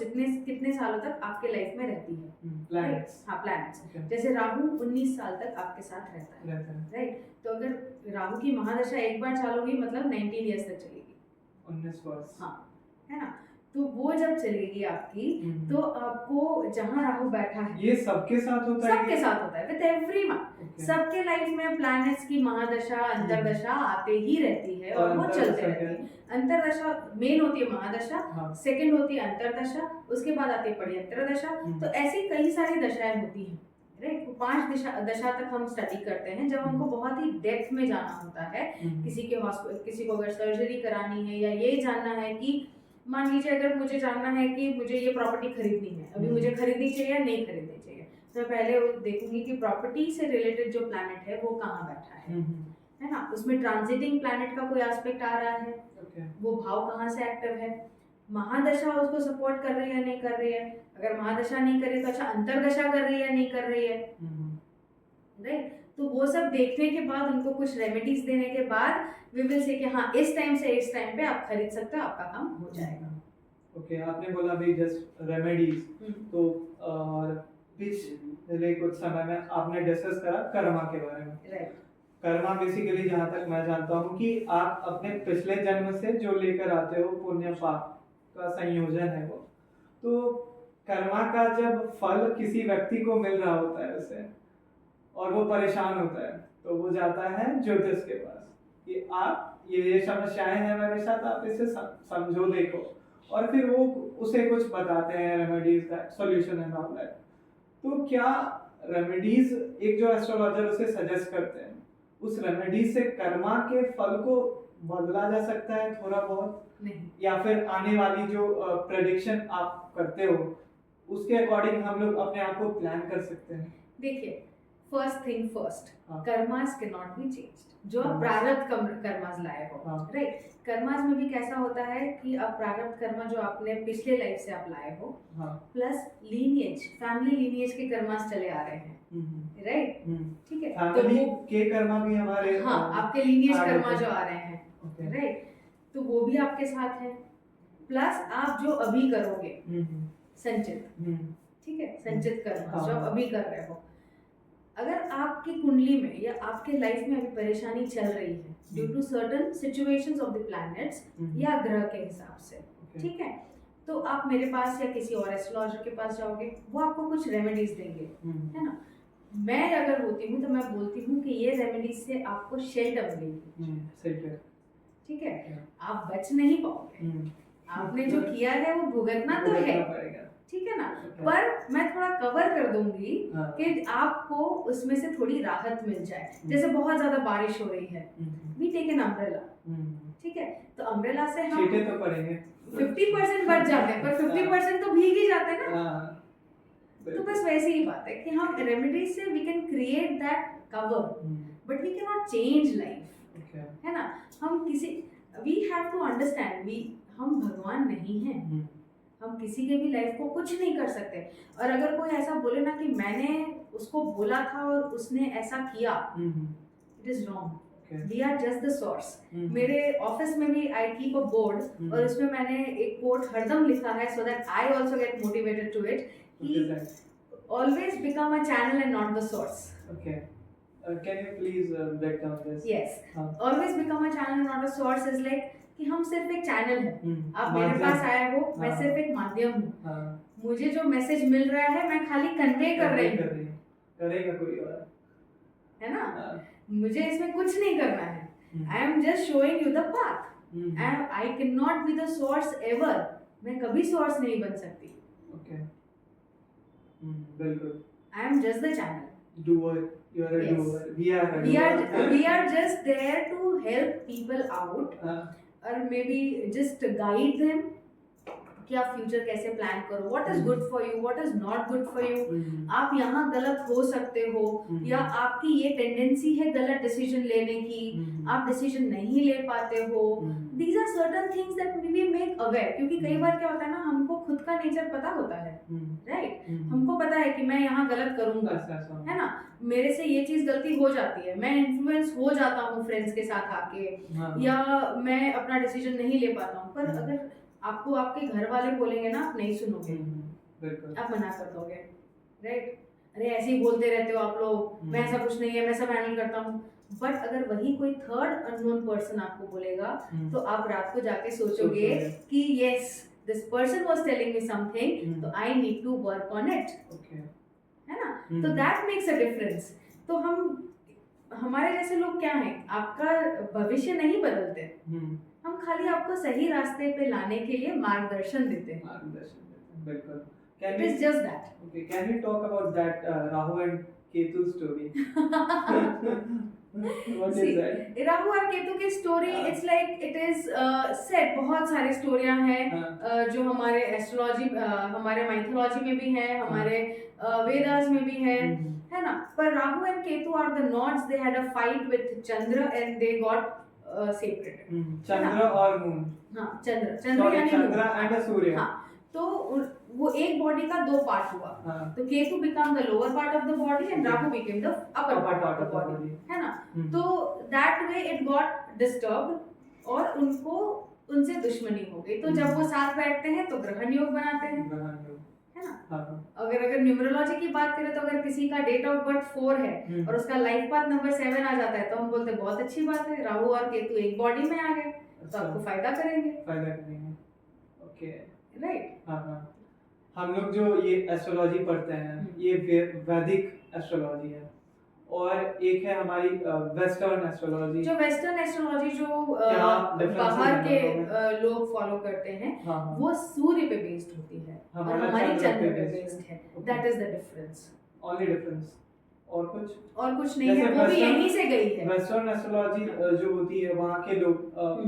कितने सालों तक आपके लाइफ में रहती है, प्लैनेट्स। हाँ, प्लैनेट्स। जैसे राहु 19 साल तक आपके साथ रहता है, राइट। तो अगर राहु की महादशा एक बार चालू हुई मतलब 19 ईयर्स तक चलेगी, 19 वर्ष, हाँ, है ना। तो वो जब चलेगी आपकी, तो आपको जहाँ राहु बैठा है, ये सबके साथ होता है, सबके साथ होता है, विद एवरीवन। सबके लाइफ में प्लैनेट्स की महादशा अंतरदशा आते ही रहती है और वो चलते रहती है। अंतरदशा मेन होती है महादशा, सेकंड होती है अंतरदशा, उसके बाद आती है बड़ी अंतरदशा। तो ऐसी कई सारी दशाएं होती हैं, राइट। 5 दशा तक हम स्टडी करते हैं, जब हमको बहुत ही डेप्थ में जाना होता है। किसी को अगर सर्जरी करानी है या ये जानना है कि मान लीजिए अगर मुझे जानना है कि मुझे ये प्रॉपर्टी खरीदनी है, अभी मुझे खरीदनी चाहिए या नहीं खरीदनी चाहिए, तो मैं पहले देखूंगी कि प्रॉपर्टी से रिलेटेड जो प्लैनेट है वो कहाँ बैठा है ना, उसमें ट्रांजिटिंग प्लैनेट का कोई एस्पेक्ट आ रहा है, वो भाव कहाँ से एक्टिव है, महादशा उसको सपोर्ट कर रही है या नहीं कर रही है, अगर महादशा नहीं कर रही तो अच्छा अंतरदशा कर रही है या नहीं कर रही है, राइट। तो वो सब देखने के बाद, उनको कुछ रेमेडीज देने के बाद वी विल से कि हाँ इस टाइम से इस टाइम पे आप खरीद सकते हो, आपका काम हो जाएगा। ओके, आपने बोला अभी जस्ट रेमेडीज, तो पिछले कुछ समय में आपने डिस्कस करा कर्मा के बारे में, राइट। कर्मा बेसिकली जहाँ तक मैं जानता हूँ कि आप अपने पिछले जन्म से जो लेकर आते हो पुण्य पाप का संयोजन है वो, तो कर्मा का जब फल किसी व्यक्ति को मिल रहा होता है उसे और वो परेशान होता है, तो वो जाता है ज्योतिष के पास कि आप ये समस्याएं हैं मेरे साथ, आप इसे समझो देखो, और फिर वो उसे कुछ बताते हैं रेमेडीज का सॉल्यूशन एंड ऑल दैट। तो क्या रेमेडीज एक जो एस्ट्रोलॉजर उसे सजेस्ट करते हैं, उस रेमेडीज से कर्मा के फल को बदला जा सकता है थोड़ा बहुत? नहीं। या फिर आने वाली जो प्रेडिक्शन आप करते हो उसके अकॉर्डिंग हम लोग अपने आप को प्लान कर सकते हैं? देखिए, first thing first, karmas can not be changed. जो आप प्रारब्ध कर्मास लाए हो, राइट। कर्मास में भी कैसा होता है कि अब प्रारब्ध कर्मा जो आपने पिछले लाइफ से आप लाए हो, प्लस लीनिएज, फैमिली लीनिएज के कर्मास चले आ रहे हैं, राइट, ठीक है। तो वो के कर्मा भी हमारे, हाँ, आपके लीनिएज कर्मा जो आ रहे हैं, राइट। तो वो भी आपके साथ है, प्लस आप जो अभी करोगे संचित, ठीक है, संचित कर्म जो आप अभी कर रहे हो, अगर आपकी कुंडली में या आपके लाइफ में अभी परेशानी चल रही है due to certain situations of the planets या ग्रह के हिसाब से, ठीक है, तो आप मेरे पास या किसी और एस्ट्रोलॉजर के पास जाओगे, वो आपको कुछ रेमेडीज देंगे, है ना। मैं अगर होती हूँ तो मैं बोलती हूँ कि ये रेमेडीज से आपको शेल्टर मिलेगी, ठीक है, आप बच नहीं पाओगे, आपने जो किया है वो भुगतना तो है, ठीक है ना, पर मैं थोड़ा कवर कर दूंगी कि आपको उसमें से थोड़ी राहत मिल जाए। जैसे बहुत ज्यादा बारिश हो रही है, वी टेक एन अम्ब्रेला, ठीक है, तो अम्ब्रेला से हम छींटे तो पड़ेंगे, 50% बच जाते हैं, पर 50% तो भीग ही जाते हैं ना। तो बस वैसी ही बात है कि हम रेमेडीज से we can create that cover, but we can not change life, है ना। हम किसी वी हैव टू अंडरस्टैंड, हम भगवान नहीं हैं, हम किसी के भी लाइफ को कुछ नहीं कर सकते। और अगर कोई ऐसा बोले ना कि मैंने उसको बोला था और उसने ऐसा किया, it is wrong, we are just the source. मेरे ऑफिस में भी आई कीप अ बोर्ड और उसमें मैंने एक कोट हरदम लिखा है, so that I also get motivated to it, कि always become a channel and not the source. Can you please break down this? Yes, always become a channel and not a source is like कि हम सिर्फ एक चैनल हैं, आप मेरे पास आए हो, मैं सिर्फ एक माध्यम हूँ, मुझे जो मैसेज मिल रहा है मैं खाली कन्वे कर रही हूँ, करेगा कोई और, है ना, मुझे इसमें कुछ नहीं करना है, I am just showing you the path, and I can not be the source ever, मैं कभी सोर्स नहीं बन सकती, बिल्कुल, I am just the channel, doer, you are a yes. doer, we are just there to help people out, or maybe just guide them कि आप फ्यूचर कैसे प्लान करो, what is good for you, what is not good for you, आप यहाँ गलत हो सकते हो, या आपकी ये टेंडेंसी है गलत डिसीजन लेने की, आप डिसीजन नहीं ले पाते हो, these are certain things that we make aware, क्योंकि कई बार क्या होता है ना, हमको खुद का नेचर पता होता है, राइट, हमको पता है कि मैं यहाँ गलत करूंगा, है ना, मेरे से ये चीज गलती हो जाती है, मैं इन्फ्लुएंस हो जाता हूँ फ्रेंड्स के साथ आके, या मैं अपना डिसीजन नहीं ले पाता हूँ, पर अगर आपको आपके घर वाले बोलेंगे ना, आप नहीं सुनोगे, आप मना कर दोगे, राइट, अरे ऐसे ही बोलते रहते हो आप लोग, मैं ऐसा कुछ नहीं है, मैं सब हैंडल करता हूँ, बट अगर वही कोई थर्ड अननोन पर्सन आपको बोलेगा, तो आप रात को जाके सोचोगे कि yes, this person was telling me something, तो I need to work on it, है ना, तो दैट मेक्स अ डिफरेंस। तो हमारे जैसे लोग क्या हैं, आपका भविष्य नहीं बदलते, हम खाली आपको सही रास्ते पे लाने के लिए मार्गदर्शन देते हैं, बिल्कुल, it is just that. Okay, can we talk about that Rahu and Ketu story? What is that? Rahu और केतु की story, it's like it is set, बहुत सारी स्टोरियां हैं जो हमारे एस्ट्रोलॉजी, हमारे माइथोलॉजी में भी है, हमारे वेदास में भी है ना, पर Rahu and Ketu are the nodes, they had a fight with Chandra and they got separated, Chandra और मून, हाँ, चंद्र यानी चंद्र एंड सूर्य, हाँ, तो वो एक बॉडी का दो पार्ट हुआ, तो Ketu become the lower part of the body and Rahu became the upper part of the body, है ना, तो that way it got disturbed और उनको उनसे दुश्मनी हो गई, तो जब वो साथ बैठते हैं तो ग्रहण योग बनाते हैं, है ना। अगर न्यूमरोलॉजी की बात करें तो अगर किसी का डेट ऑफ बर्थ 4 है और उसका लाइफ पाथ नंबर 7 आ जाता है, तो हम बोलते हैं बहुत अच्छी बात है, राहु और केतु एक बॉडी में आ गए, तो आपको फायदा करेंगे, ओके, राइट। हम लोग जो ये एस्ट्रोलॉजी पढ़ते हैं, ये वैदिक एस्ट्रोलॉजी है, और एक है हमारी वेस्टर्न एस्ट्रोलॉजी, जो वेस्टर्न एस्ट्रोलॉजी जो बाहर के लोग फॉलो करते हैं, वो सूर्य पे बेस्ड होती है और हमारी चंद्र पे बेस्ड है, that is the difference, only difference, और कुछ नहीं है, वो भी यहीं से गई है। वेस्टर्न एस्ट्रोलॉजी जो होती है, वहाँ के लोग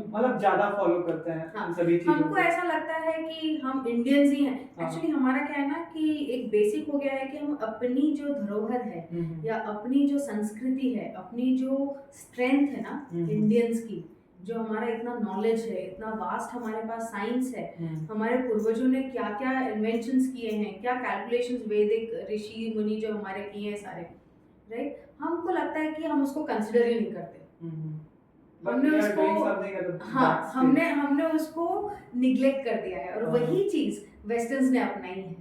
मतलब ज्यादा फॉलो करते हैं, हाँ, सभी चीजों हमको ऐसा लगता है कि हम इंडियंस ही हैं, एक्चुअली हमारा क्या है ना कि एक बेसिक हो गया है कि हम अपनी जो धरोहर है या अपनी जो संस्कृति है, अपनी जो स्ट्रेंथ है ना इंडियंस की, जो हमारा इतना नॉलेज है, इतना वास्ट हमारे पास साइंस है, हमारे पूर्वजों ने क्या क्या इन्वेंशंस किए हैं, क्या कैलकुलेशंस वैदिक ऋषि मुनि जो हमारे किए हैं सारे, राइट, हमको लगता है कि हम उसको कंसिडर ही नहीं करते, But हमने we are उसको doing something at the हाँ backstage. हमने उसको निग्लेक्ट कर दिया है, और हाँ। वही चीज वेस्टर्न्स ने अपनाई है,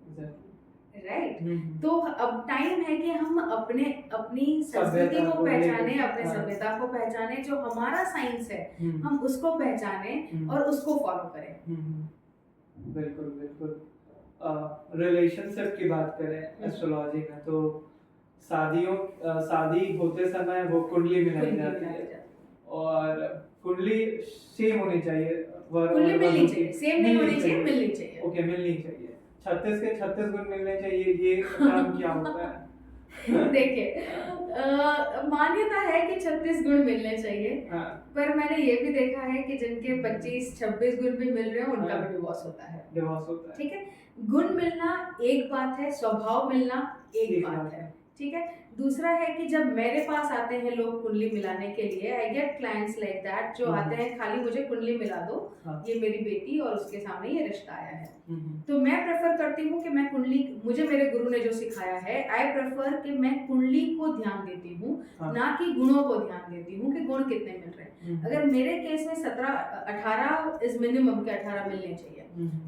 Exactly. राइट। हम्म। तो अब टाइम है कि हम अपनी संस्कृति सभ्यता को को पहचाने, लेके, अपने हाँ। सभ्यता को पहचाने, जो हमारा साइंस है हम्म। हम उसको पहचाने और उसको फॉलो करें। बिल्कुल बिल्कुल। रिलेशनशिप की बात करें एस्ट्रोलॉजी में, तो शादी होते समय वो कुंडली मिलाई जाती है, और कुंडली सेम होनी चाहिए, कुंडली मिलनी चाहिए, सेम नहीं होनी चाहिए, मिलनी चाहिए। ओके, मिलनी चाहिए। 36 के 36 गुण मिलने चाहिए, ये टर्म क्या होता है? देखिए, मान्यता है कि 36 गुण मिलने चाहिए, हाँ। पर मैंने ये भी देखा है कि जिनके 25-26 गुण भी मिल रहे हैं उनका हाँ। भी डिवोर्स होता है। डिवोर्स होता है। ठीक है, गुण मिलना एक बात है, स्वभाव मिलना एक बात है। ठीक है, दूसरा है कि जब मेरे पास आते हैं लोग कुंडली मिलाने के लिए, I get clients like that जो आते हैं खाली मुझे कुंडली मिला दो, हाँ। ये मेरी बेटी और उसके सामने ये रिश्ता आया है। हम्म। तो मैं प्रेफर करती हूँ कि मैं कुंडली, मुझे मेरे गुरु ने जो सिखाया है, आई प्रेफर कि मैं कुंडली को ध्यान देती हूँ, हाँ। ना कि गुणों को ध्यान देती हूँ कि गुण कितने मिल रहे हैं। अगर मेरे केस में 18 इज मिनिमम के 18 मिलने चाहिए।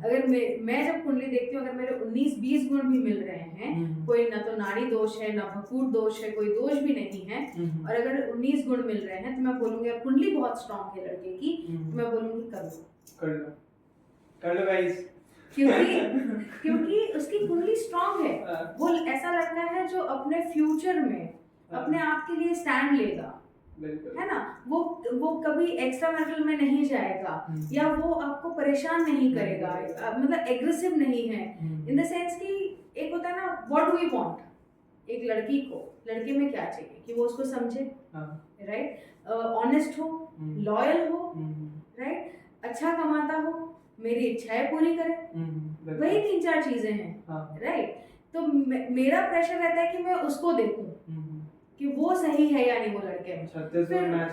अगर मैं जब कुंडली देखती हूँ, अगर मेरे 19-20 गुण भी मिल रहे हैं, कोई ना तो नाड़ी दोष है ना भकूट दोष है, कोई दोष भी नहीं है, और अगर 19 गुण मिल रहे हैं तो मैं बोलूंगी अब कुंडली बहुत स्ट्रांग है लड़के की, तो मैं बोलूंगी कर लो गाइस, क्योंकि उसकी कुंडली स्ट्रांग है। वो ऐसा लड़का है जो अपने फ्यूचर में अपने आप के लिए स्टैंड लेगा, है ना, वो कभी एक्स्ट्रा मैरिटल में नहीं जाएगा, या वो आपको परेशान नहीं करेगा, मतलब एग्रेसिव नहीं है, इन द सेंस कि एक होता है ना व्हाट डू वी वांट, एक लड़की को लड़के में क्या चाहिए कि वो उसको समझे, राइट, ऑनेस्ट हो, लॉयल हो, राइट, अच्छा कमाता हो, मेरी इच्छाएं पूरी करे, वही 3-4 चीजें हैं, राइट। तो मेरा प्रेशर रहता है कि मैं उसको देखूं कि वो सही है या नहीं वो लड़के में,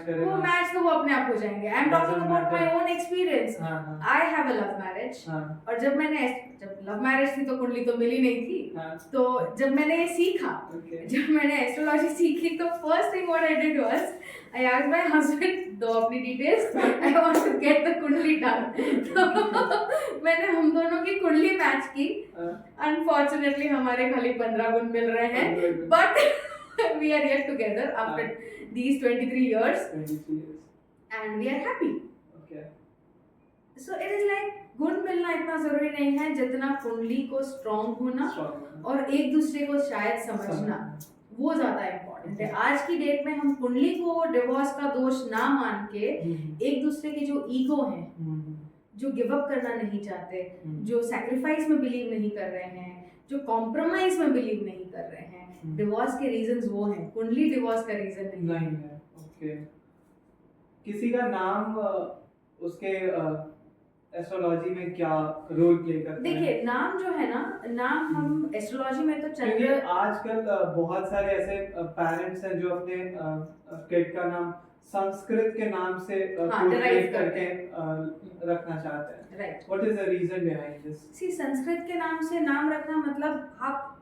फिर वो मैच तो वो अपने आप हो जाएंगे। I am talking about my own experience. I have a love marriage, और जब लव मैरिज थी तो कुंडली तो मिली नहीं थी, तो जब मैंने ये सीखा, जब मैंने एस्ट्रोलॉजी सीखी, तो first thing what I did was I asked my husband, दो अपनी details, I want to get the kundli done. तो मैंने हम दोनों की कुंडली मैच की, अनफॉर्चुनेटली हमारे खाली 15 गुण मिल रहे हैं, but we are yet together after these 23 years and we are happy. Okay. So it is like गुण मिलना इतना जरूरी नहीं है जितना कुंडली को स्ट्रॉन्ग होना और एक दूसरे को शायद समझना, वो ज्यादा इम्पोर्टेंट है। आज की डेट में हम कुंडली को डिवोर्स का दोष ना मान के एक दूसरे के जो ईगो हैं, जो गिव अप करना नहीं चाहते, जो सैक्रिफाइस में बिलीव नहीं कर रहे हैं, जो कॉम्प्रोमाइज में बिलीव नहीं कर रहे हैं, डिवोर्स के रीजंस वो हैं, कुंडली डिवोर्स का रीजन नहीं है। ओके। किसी का नाम उसके एस्ट्रोलॉजी में क्या रोल प्ले करता है? देखिए, नाम जो है ना, नाम हम एस्ट्रोलॉजी में तो चंद्र, आजकल बहुत सारे ऐसे पेरेंट्स हैं जो अपने किड का नाम संस्कृत के नाम से डिराइव करके रखना चाहते हैं, right. What is the reason behind this? See, Sanskrit के नाम से नाम रखना मतलब आप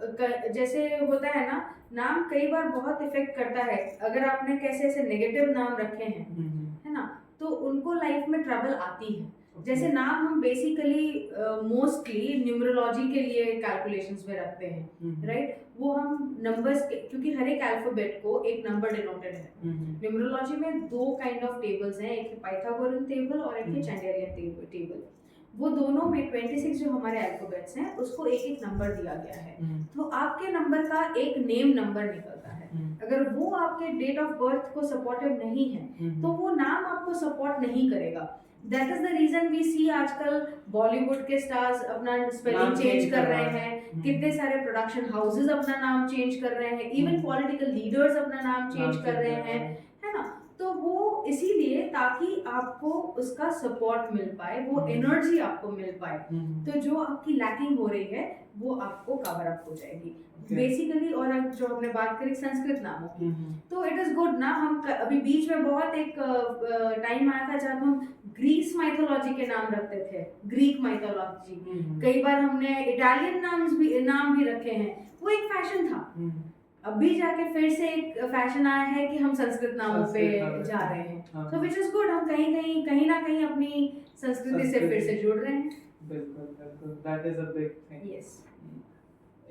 जैसे होता है ना, नाम कई बार बहुत इफेक्ट करता है। अगर आपने कैसे ऐसे नेगेटिव नाम रखे हैं, है ना, तो उनको लाइफ में ट्रबल आती है। जैसे नाम हम बेसिकली मोस्टली न्यूमरोलॉजी के लिए कैलकुलेशंस में रखते हैं, राइट। वो हम नंबर्स, क्योंकि हर एक अल्फाबेट को एक नंबर डिनोटेड है। न्यूमरोलॉजी में 2 काइंड ऑफ टेबल्स हैं, एक है पाइथागोरन टेबल और एक है चैंडेलियन टेबल। वो दोनों में 26 जो हमारे अल्फाबेट्स हैं उसको एक नंबर दिया गया है। तो आपके नंबर का एक नेम नंबर निकलता है। अगर वो आपके डेट ऑफ बर्थ को सपोर्टिव नहीं है तो वो नाम आपको सपोर्ट नहीं करेगा। That is the reason we see आजकल बॉलीवुड के स्टार्स अपना स्पेलिंग चेंज कर रहे हैं, कितने सारे प्रोडक्शन हाउसेस अपना नाम चेंज कर रहे हैं, इवन पॉलिटिकल लीडर्स अपना नाम चेंज कर रहे हैं, है ना। तो वो इसीलिए ताकि आपको उसका सपोर्ट मिल पाए, वो एनर्जी आपको मिल पाए, तो जो आपकी लैकिंग हो रही है वो आपको कवर अप हो जाएगी बेसिकली। और जो हमने बात करी संस्कृत नामों की, तो इट इज गुड ना। हम अभी बीच में बहुत एक टाइम आया था जब हम ग्रीस माइथोलॉजी के नाम रखते थे, ग्रीक माइथोलॉजी। कई बार हमने इटालियन नाम भी रखे हैं, वो एक फैशन था। अभी जाके फिर से एक फैशन आया है कि हम संस्कृत नामों पे संस्कृत नाम जा रहे हैं, हाँ। तो विच इज गुड। हम कहीं ना कहीं अपनी संस्कृति से फिर से जुड़ रहे हैं। बिल्कुल बिल्कुल, that is a big thing. Yes.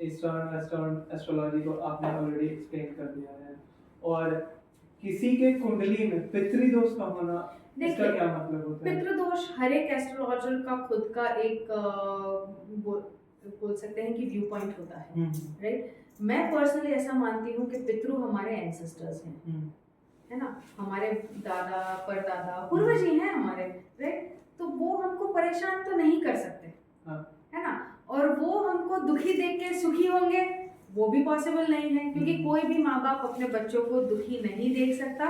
Eastern western astrology को आपने ऑलरेडी एक्सप्लेन कर दिया है। और किसी के कुंडली में पितृदोष का होना, इसका देखिए, क्या मतलब होता है? पितृदोष हर एक एस्ट्रोलॉजर का खुद का एक बोल सकते हैं कि व्यू पॉइंट होता है, राइट। मैं पर्सनली ऐसा मानती हूँ कि पितृ हमारे एंसेस्टर्स हैं, है ना, हमारे दादा परदादा पूर्वज ही हैं हमारे, राइट। तो वो हमको परेशान तो नहीं कर सकते, हाँ। है ना, और वो हमको दुखी देख के सुखी होंगे वो भी पॉसिबल नहीं है, क्योंकि कोई भी माँ बाप अपने बच्चों को दुखी नहीं देख सकता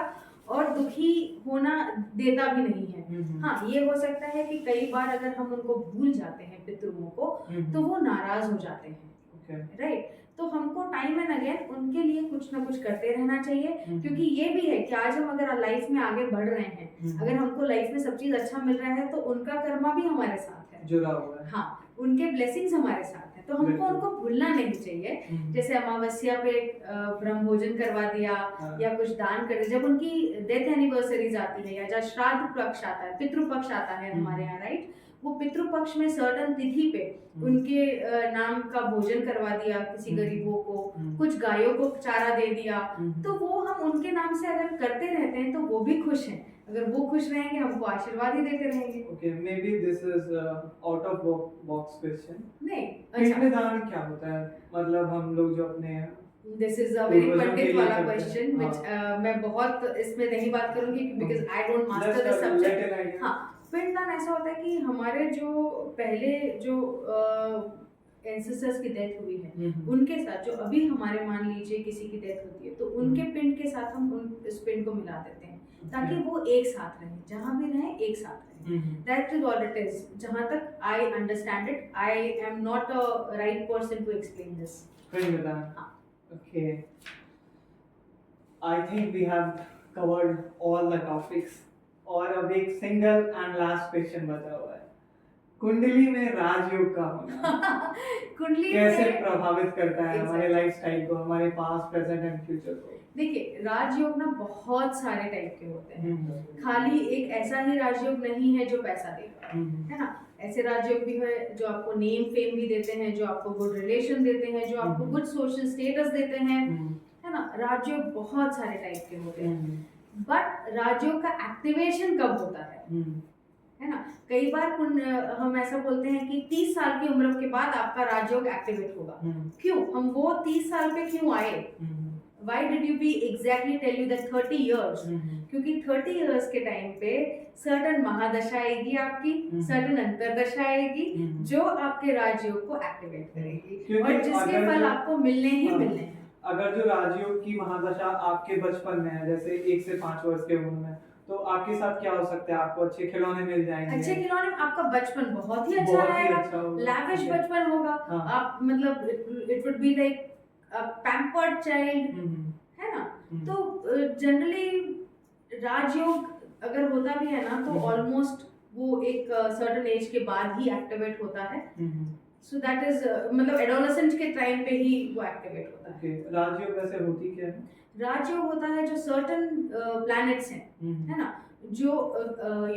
और दुखी होना देता भी नहीं है। हाँ, ये हो सकता है कि कई बार अगर हम उनको भूल जाते हैं पितृओं को, तो वो नाराज हो जाते हैं, राइट। तो हमको टाइम एंड अगेन उनके लिए कुछ ना कुछ करते रहना चाहिए, क्योंकि ये भी है कि आज हम अगर लाइफ में आगे बढ़ रहे हैं, अगर हमको लाइफ में सब चीज अच्छा मिल रहा है, तो उनका कर्मा भी हमारे साथ है, जुड़ा हुआ है। हाँ, उनके ब्लेसिंग्स हमारे साथ हैं, तो हमको उनको भूलना नहीं चाहिए। जैसे अमावस्या पे ब्रह्म भोजन करवा दिया, या कुछ दान कर दिया, जब उनकी डेथ एनिवर्सरीज आती है या जब श्राद्ध पक्ष आता है, पितृ पक्ष आता है हमारे यहाँ, राइट, वो पितृ पक्ष में सर्टन तिथि पे उनके नाम का भोजन करवा दिया किसी गरीबों को, कुछ गायों को चारा दे दिया, तो वो हम उनके नाम से अगर करते रहते हैं तो वो भी खुश हैं। अगर वो खुश रहेंगे हमको आशीर्वाद ही देते रहेंगे। Okay, may be this is out of box question. नहीं, पिंडदान क्या होता है? मतलब हम लोग जो अपने दिस इज अ वेरी पंडित वाला क्वेश्चन, व्हिच मैं बहुत इसमें नहीं बात करूंगी because I don't master this subject. हाँ, पिंडदान ऐसा होता है कि हमारे जो पहले जो एंसेस्टर्स की डेथ हुई है, उनके साथ जो अभी हमारे मान लीजिए किसी की डेथ होती है, तो उनके पिंड के साथ हम उस पिंड को मिला देते हैं, ताकि वो एक साथ रहें, जहाँ भी रहें एक साथ रहें। That is all it is. जहाँ तक I understand it, I am not a right person to explain this. पिंडदान। हाँ। Okay. I think we have covered all the topics. और अब एक सिंगल एंड लास्ट क्वेश्चन बचा हुआ है। कुंडली में राजयोग का होना कुंडली कैसे में प्रभावित करता है हमारे लाइफस्टाइल को, हमारे पास्ट, प्रेजेंट एंड फ्यूचर को? देखिए, राजयोग ना बहुत सारे टाइप के होते हैं, खाली एक ऐसा ही राजयोग नहीं है जो पैसा देगा, है ना। ऐसे राजयोग भी है जो आपको नेम फेम भी देते हैं, जो आपको गुड रिलेशन देते हैं, जो आपको गुड सोशल स्टेटस देते हैं, है ना। राजयोग बहुत सारे टाइप के होते हैं, बट राजयोग का एक्टिवेशन कब होता है ना। कई बार हम ऐसा बोलते हैं कि 30 साल की उम्र के बाद आपका राजयोग एक्टिवेट होगा। क्यों? हम वो 30 साल पे क्यों आए? Why did you be exactly tell you that 30 years? क्योंकि 30 years के टाइम पे सर्टन महादशा आएगी आपकी, सर्टन अंतरदशा आएगी, जो आपके राजयोग को एक्टिवेट करेगी और जिसके फल आपको मिलने ही मिलने हैं। अगर जो राजयोग की महादशा आपके बचपन में है, जैसे 1 से 5 वर्ष के उम्र में, तो आपके साथ क्या हो सकता है? आपको अच्छे खिलौने मिल जाएंगे, अच्छे खिलौने, आपका बचपन बहुत ही अच्छा रहेगा, लैविश बचपन होगा, आप मतलब it would be like pampered child, है ना। तो जनरली राजयोग अगर होता भी है ना, तो ऑलमोस्ट वो एक सर्टेन एज के बाद ही एक्टिवेट होता है। सो दैट इज मतलब एडोलेसेंट के टाइम पे ही वो एक्टिवेट होता है। राजयोग वैसे होती क्या है? राजयोग होता है जो सर्टेन प्लैनेट्स हैं, है ना, जो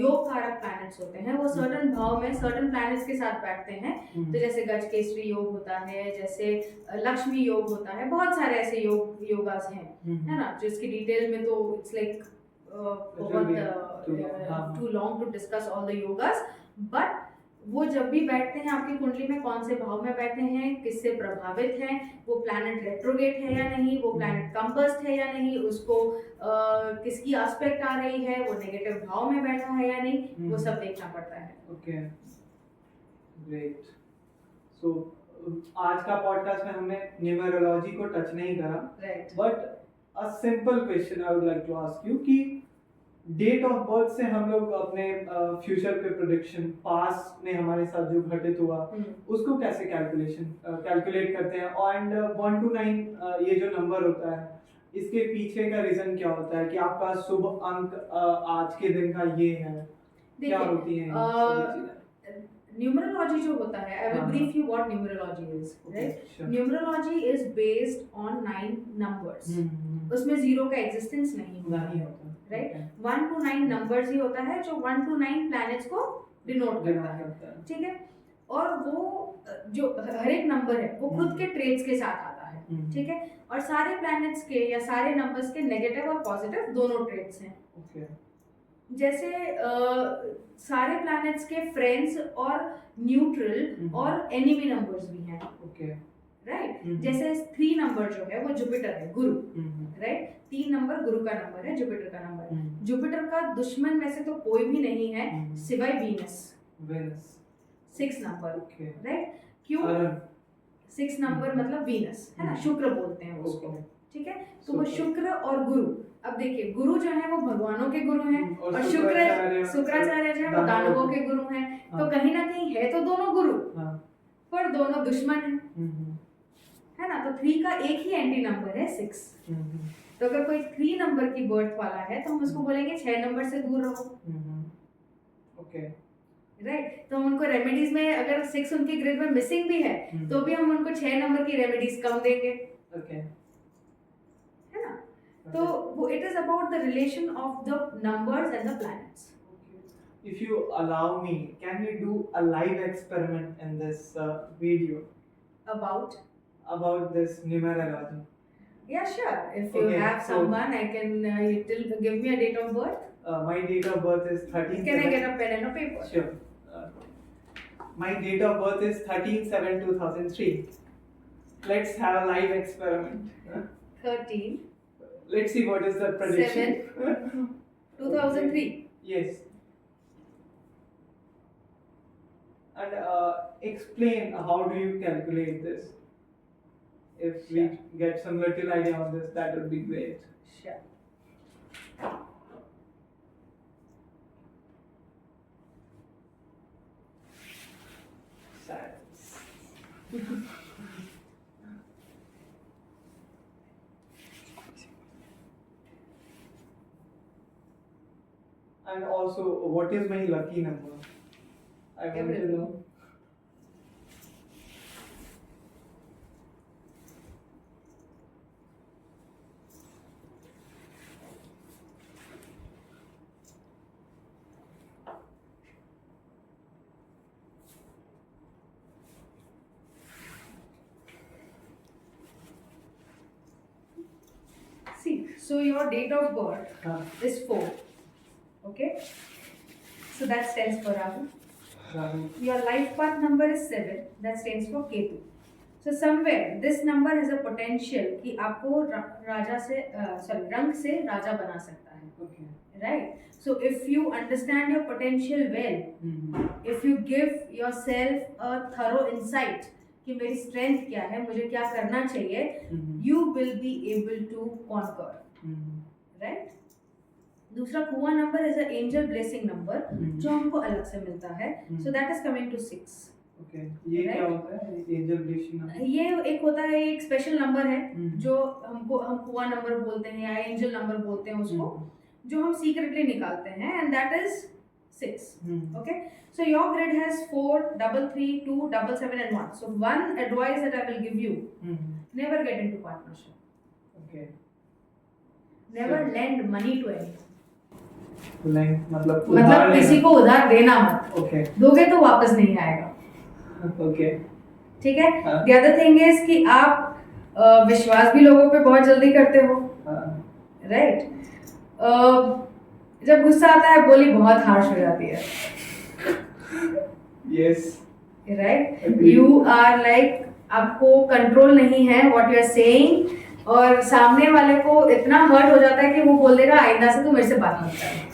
योग कारक प्लैनेट्स होते हैं, वो सर्टेन भाव में सर्टेन प्लैनेट्स के साथ बैठते हैं। तो जैसे गजकेसरी योग होता है, जैसे लक्ष्मी योग होता है, बहुत सारे ऐसे योगास हैं, है ना, जिसकी डिटेल में तो इट्स लाइक बहुत too long to discuss all the yogas. But वो जब भी बैठते हैं आपकी कुंडली में, कौन से भाव में बैठे हैं, किससे प्रभावित हैं, वो प्लैनेट रेट्रोगेट है या नहीं, वो प्लैनेट कंपस्ड है या नहीं, उसको किसकी एस्पेक्ट आ रही है, वो नेगेटिव भाव में बैठा है या नहीं, वो सब देखना पड़ता है। Okay, great. सो आज का पॉडकास्ट में हमने न्यूमरोलॉजी को टच नहीं करा, but a simple question I would like to ask you कि डेट ऑफ बर्थ से हम लोग अपने फ्यूचर पे प्रेडिक्शन, पास्ट में हमारे साथ जो घटित हुआ उसको कैसे कैलकुलेट करते हैं, एंड 1 to 9 ये जो नंबर होता है, इसके पीछे का रीजन क्या होता है कि आपका शुभ अंक आज के दिन का ये है? क्या होती है न्यूमरोलॉजी जो होता है, आई विल हाँ, brief you what numerology is, right? Numerology is based on 9 numbers. उसमें जीरो का एग्जिस्टेंस नहीं होता, नहीं होता, राइट? 1 to 9 नंबर्स ही होता है जो 1 to 9 प्लैनेट्स को डिनोट करता है, ठीक है? और वो जो हर एक नंबर है वो खुद के ट्रेट्स के साथ आता है, ठीक है? और सारे प्लैनेट्स के या सारे नंबर्स के नेगेटिव और पॉजिटिव दोनों ट्रेट्स हैं। ओके। जैसे सारे प्लैनेट्स के फ्रेंड्स और न्यूट्रल और एनिमी नंबर्स भी हैं, ओके, राइट? जैसे 3 नंबर जो है वो जुपिटर है, गुरु, राइट? 3 नंबर गुरु का नंबर है, जुपिटर का नंबर। जुपिटर का दुश्मन में से तो कोई भी नहीं है सिवाय वीनस। 6 number, right? क्यों 6 नंबर मतलब वीनस है ना, शुक्र बोलते हैं उसको, ठीक है? तो वो शुक्र और गुरु, अब देखिए गुरु जो है वो भगवानों के गुरु हैं और शुक्राचार्य जो है वो दानवों के गुरु हैं। तो कहीं ना कहीं है तो दोनों गुरु, पर दोनों दुश्मन हैं, है ना? तो 3 का एक ही एंटी नंबर है 6। तो अगर कोई 3 नंबर की बर्थ वाला है तो हम उसको बोलेंगे 6 नंबर से दूर रहो, ओके, राइट? तो हम उनको रेमेडीज में अगर 6 उनके ग्रिड में मिसिंग भी है तो भी हम उनको 6 नंबर की रेमेडीज कम देंगे, ओके, है ना? तो वो it is about the relation of the numbers and the planets. If you allow me, can we do a live experiment in this video about this numerology? Yeah, sure. If you Okay, have so- someone, I can give me a date of birth. My date of birth is 13. Can I get a pen and a paper? Sure. My date of birth is 13/7/2003. Let's have a live experiment. 13 Let's see what is the prediction. 2003. Yes. And explain how do you calculate this? If we get some little idea on this, that would be great. Sure. Silence. And also, what is my lucky number? I want to Everything. know. See, so your date of birth is 4. Okay? So that stands for Rahu. Your life path number is 7. That stands for Ketu. So somewhere this number has a potential कि आपको राजा से रंक से राजा बना सकता है. Okay. Right? So if you understand your potential well, if you give yourself a thorough insight कि मेरी strength क्या है, मुझे क्या करना चाहिए, you will be able to conquer. Right? दूसरा कुआं number is a angel blessing number जो हमको अलग से मिलता है. So that is coming to 6. Okay, ये क्या होता है एंजल ब्लेसिंग नंबर? ये एक होता है, एक स्पेशल नंबर है जो हम कुआं नंबर बोलते हैं या एंजल नंबर बोलते हैं उसको, जो हम सीक्रेटली निकालते हैं, and that is 6. Okay, so your grid has 4, 3, 3, 2, 7, 7 and 1. So one advice that I will give you, never get into partnership. Okay. Never lend money to anyone. मतलब किसी को उधार देना मत. ओके, दोगे तो वापस नहीं आएगा. ओके, ठीक है. The other thing is कि आप विश्वास भी लोगों पे बहुत जल्दी करते हो, राइट? जब गुस्सा आता है बोली बहुत हार्श हो जाती है. Yes, right? You are like, आपको कंट्रोल नहीं है व्हाट यू आर सेइंग, और सामने वाले को इतना हर्ट हो जाता है कि वो बोल देगा आइंदा से तू मेरे से बात मत कर.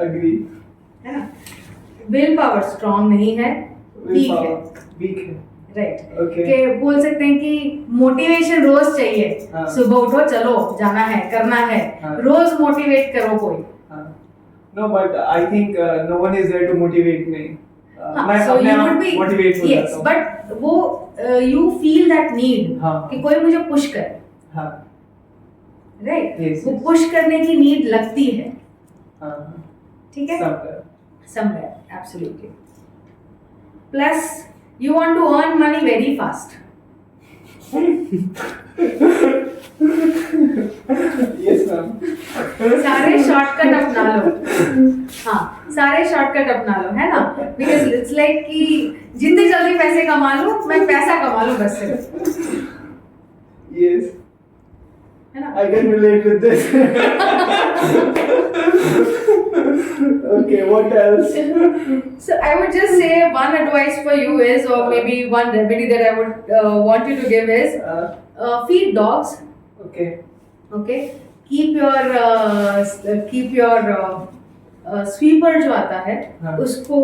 एग्री, है ना? विल पावर स्ट्रांग नहीं है, वीक है, राइट? ओके, के बोल सकते हैं कि मोटिवेशन रोज चाहिए. सुबह उठो, चलो जाना है, करना है, रोज मोटिवेट करो कोई. No, but I think no one is there to motivate me. मैं so अपने you would आप be, मोटिवेट हो yes, जाता हूं. but वो you feel that need कि कोई मुझे पुश करे, राइट? Yes, वो yes. पुश करने की नीड लगती है, हाँ, ठीक है? Somewhere. somewhere. Absolutely. Plus, you want to earn money very fast. Yes, ma'am. सारे शॉर्टकट अपना लो. हाँ, सारे शॉर्टकट अपना लो, है ना? Because it's like कि जितनी जल्दी पैसे कमा लूं, मैं पैसा कमा लूं बस सिर्फ, Yes, है ना? I can relate with this. Okay, what else? So I would just say one advice for you is, or maybe one remedy that I would want you to give is, feed dogs. Okay. Okay, keep your sweeper जो आता है हाँ. उसको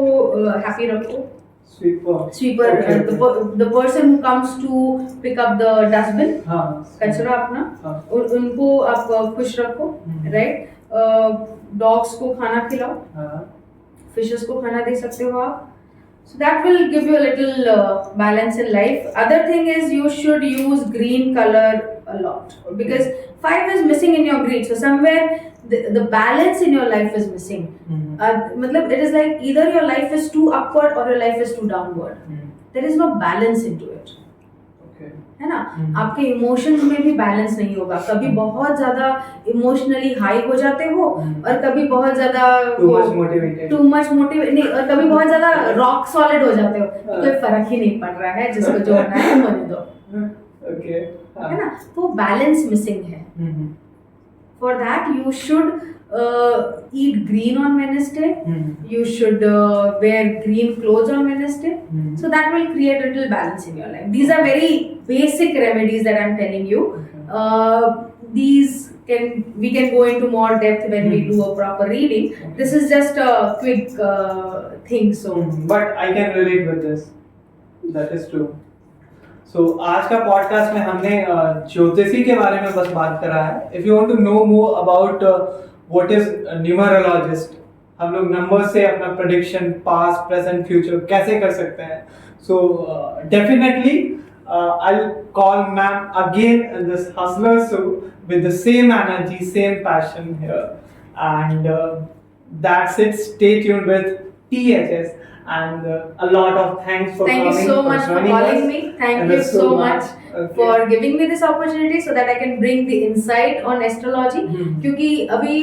happy रखो. Sweeper. Sweeper, Okay. the person who comes to pick up the dustbin, हाँ. कचरा अपना, हाँ. उनको आप खुश रखो, right? Dogs को खाना खिलाओ, हाँ. fishes को खाना दे सकते हो आप. So that will give you a little balance in life. Other thing is you should use green color a lot, because 5 is missing in your green. So somewhere the balance in your life is missing. मतलब it is like either your life is too upward or your life is too downward. There is no balance into it. Okay. है ना? आपके इमोशंस में भी बैलेंस नहीं होगा. कभी बहुत ज्यादा इमोशनली हाई हो जाते हो और कभी बहुत ज्यादा Too much motivated. Too much motivate नहीं, और कभी बहुत ज्यादा रॉक सॉलिड हो जाते हो. कोई फर्क ही नहीं पड़ रहा है, जिसको जो होना है होने दो. Okay. है ना? तो बैलेंस मिसिंग है. For that you should eat green on Wednesday. You should wear green clothes on Wednesday. So that will create a little balance in your life. These are very basic remedies that I'm telling you. We can go into more depth when we do a proper reading. This is just a quick thing. So But I can relate with this. That is true. So आज का पॉडकास्ट में हमने ज्योतिषी के बारे में बस बात करा है. If you want to know more about what is numerologist, हम लोग नंबर से अपना prediction past, present, future कैसे कर सकते हैं. So definitely I'll call ma'am again in this Hustler show with the same energy, same passion here, and that's it. Stay tuned with THS. And a lot of thanks for thank you coming, so for much for joining calling us. me. Thank And you it's so much Okay. for giving me this opportunity so that I can bring the insight on astrology. क्योंकि अभी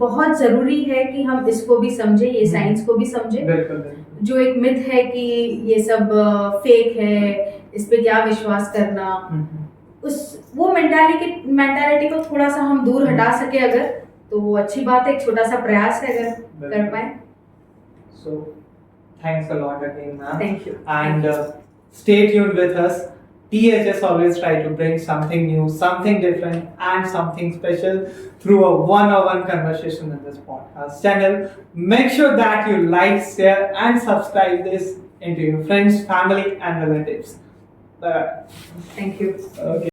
बहुत जरूरी है कि हम इसको भी समझे, ये साइंस को भी समझे. बिल्कुल बिल्कुल. जो एक मिथ है कि ये सब फेक है, इस पे क्या विश्वास करना, वो मेंटालिटी को थोड़ा सा हम दूर हटा सके अगर, तो वो अच्छी बात है. एक छोटा सा प्रयास है अगर कर पाए. So thanks a lot again, ma'am. Thank you. And stay tuned with us. THS always try to bring something new, something different, and something special through a one-on-one conversation in this podcast channel. Make sure that you like, share, and subscribe this into your friends, family, and relatives. Bye. Thank you. Okay.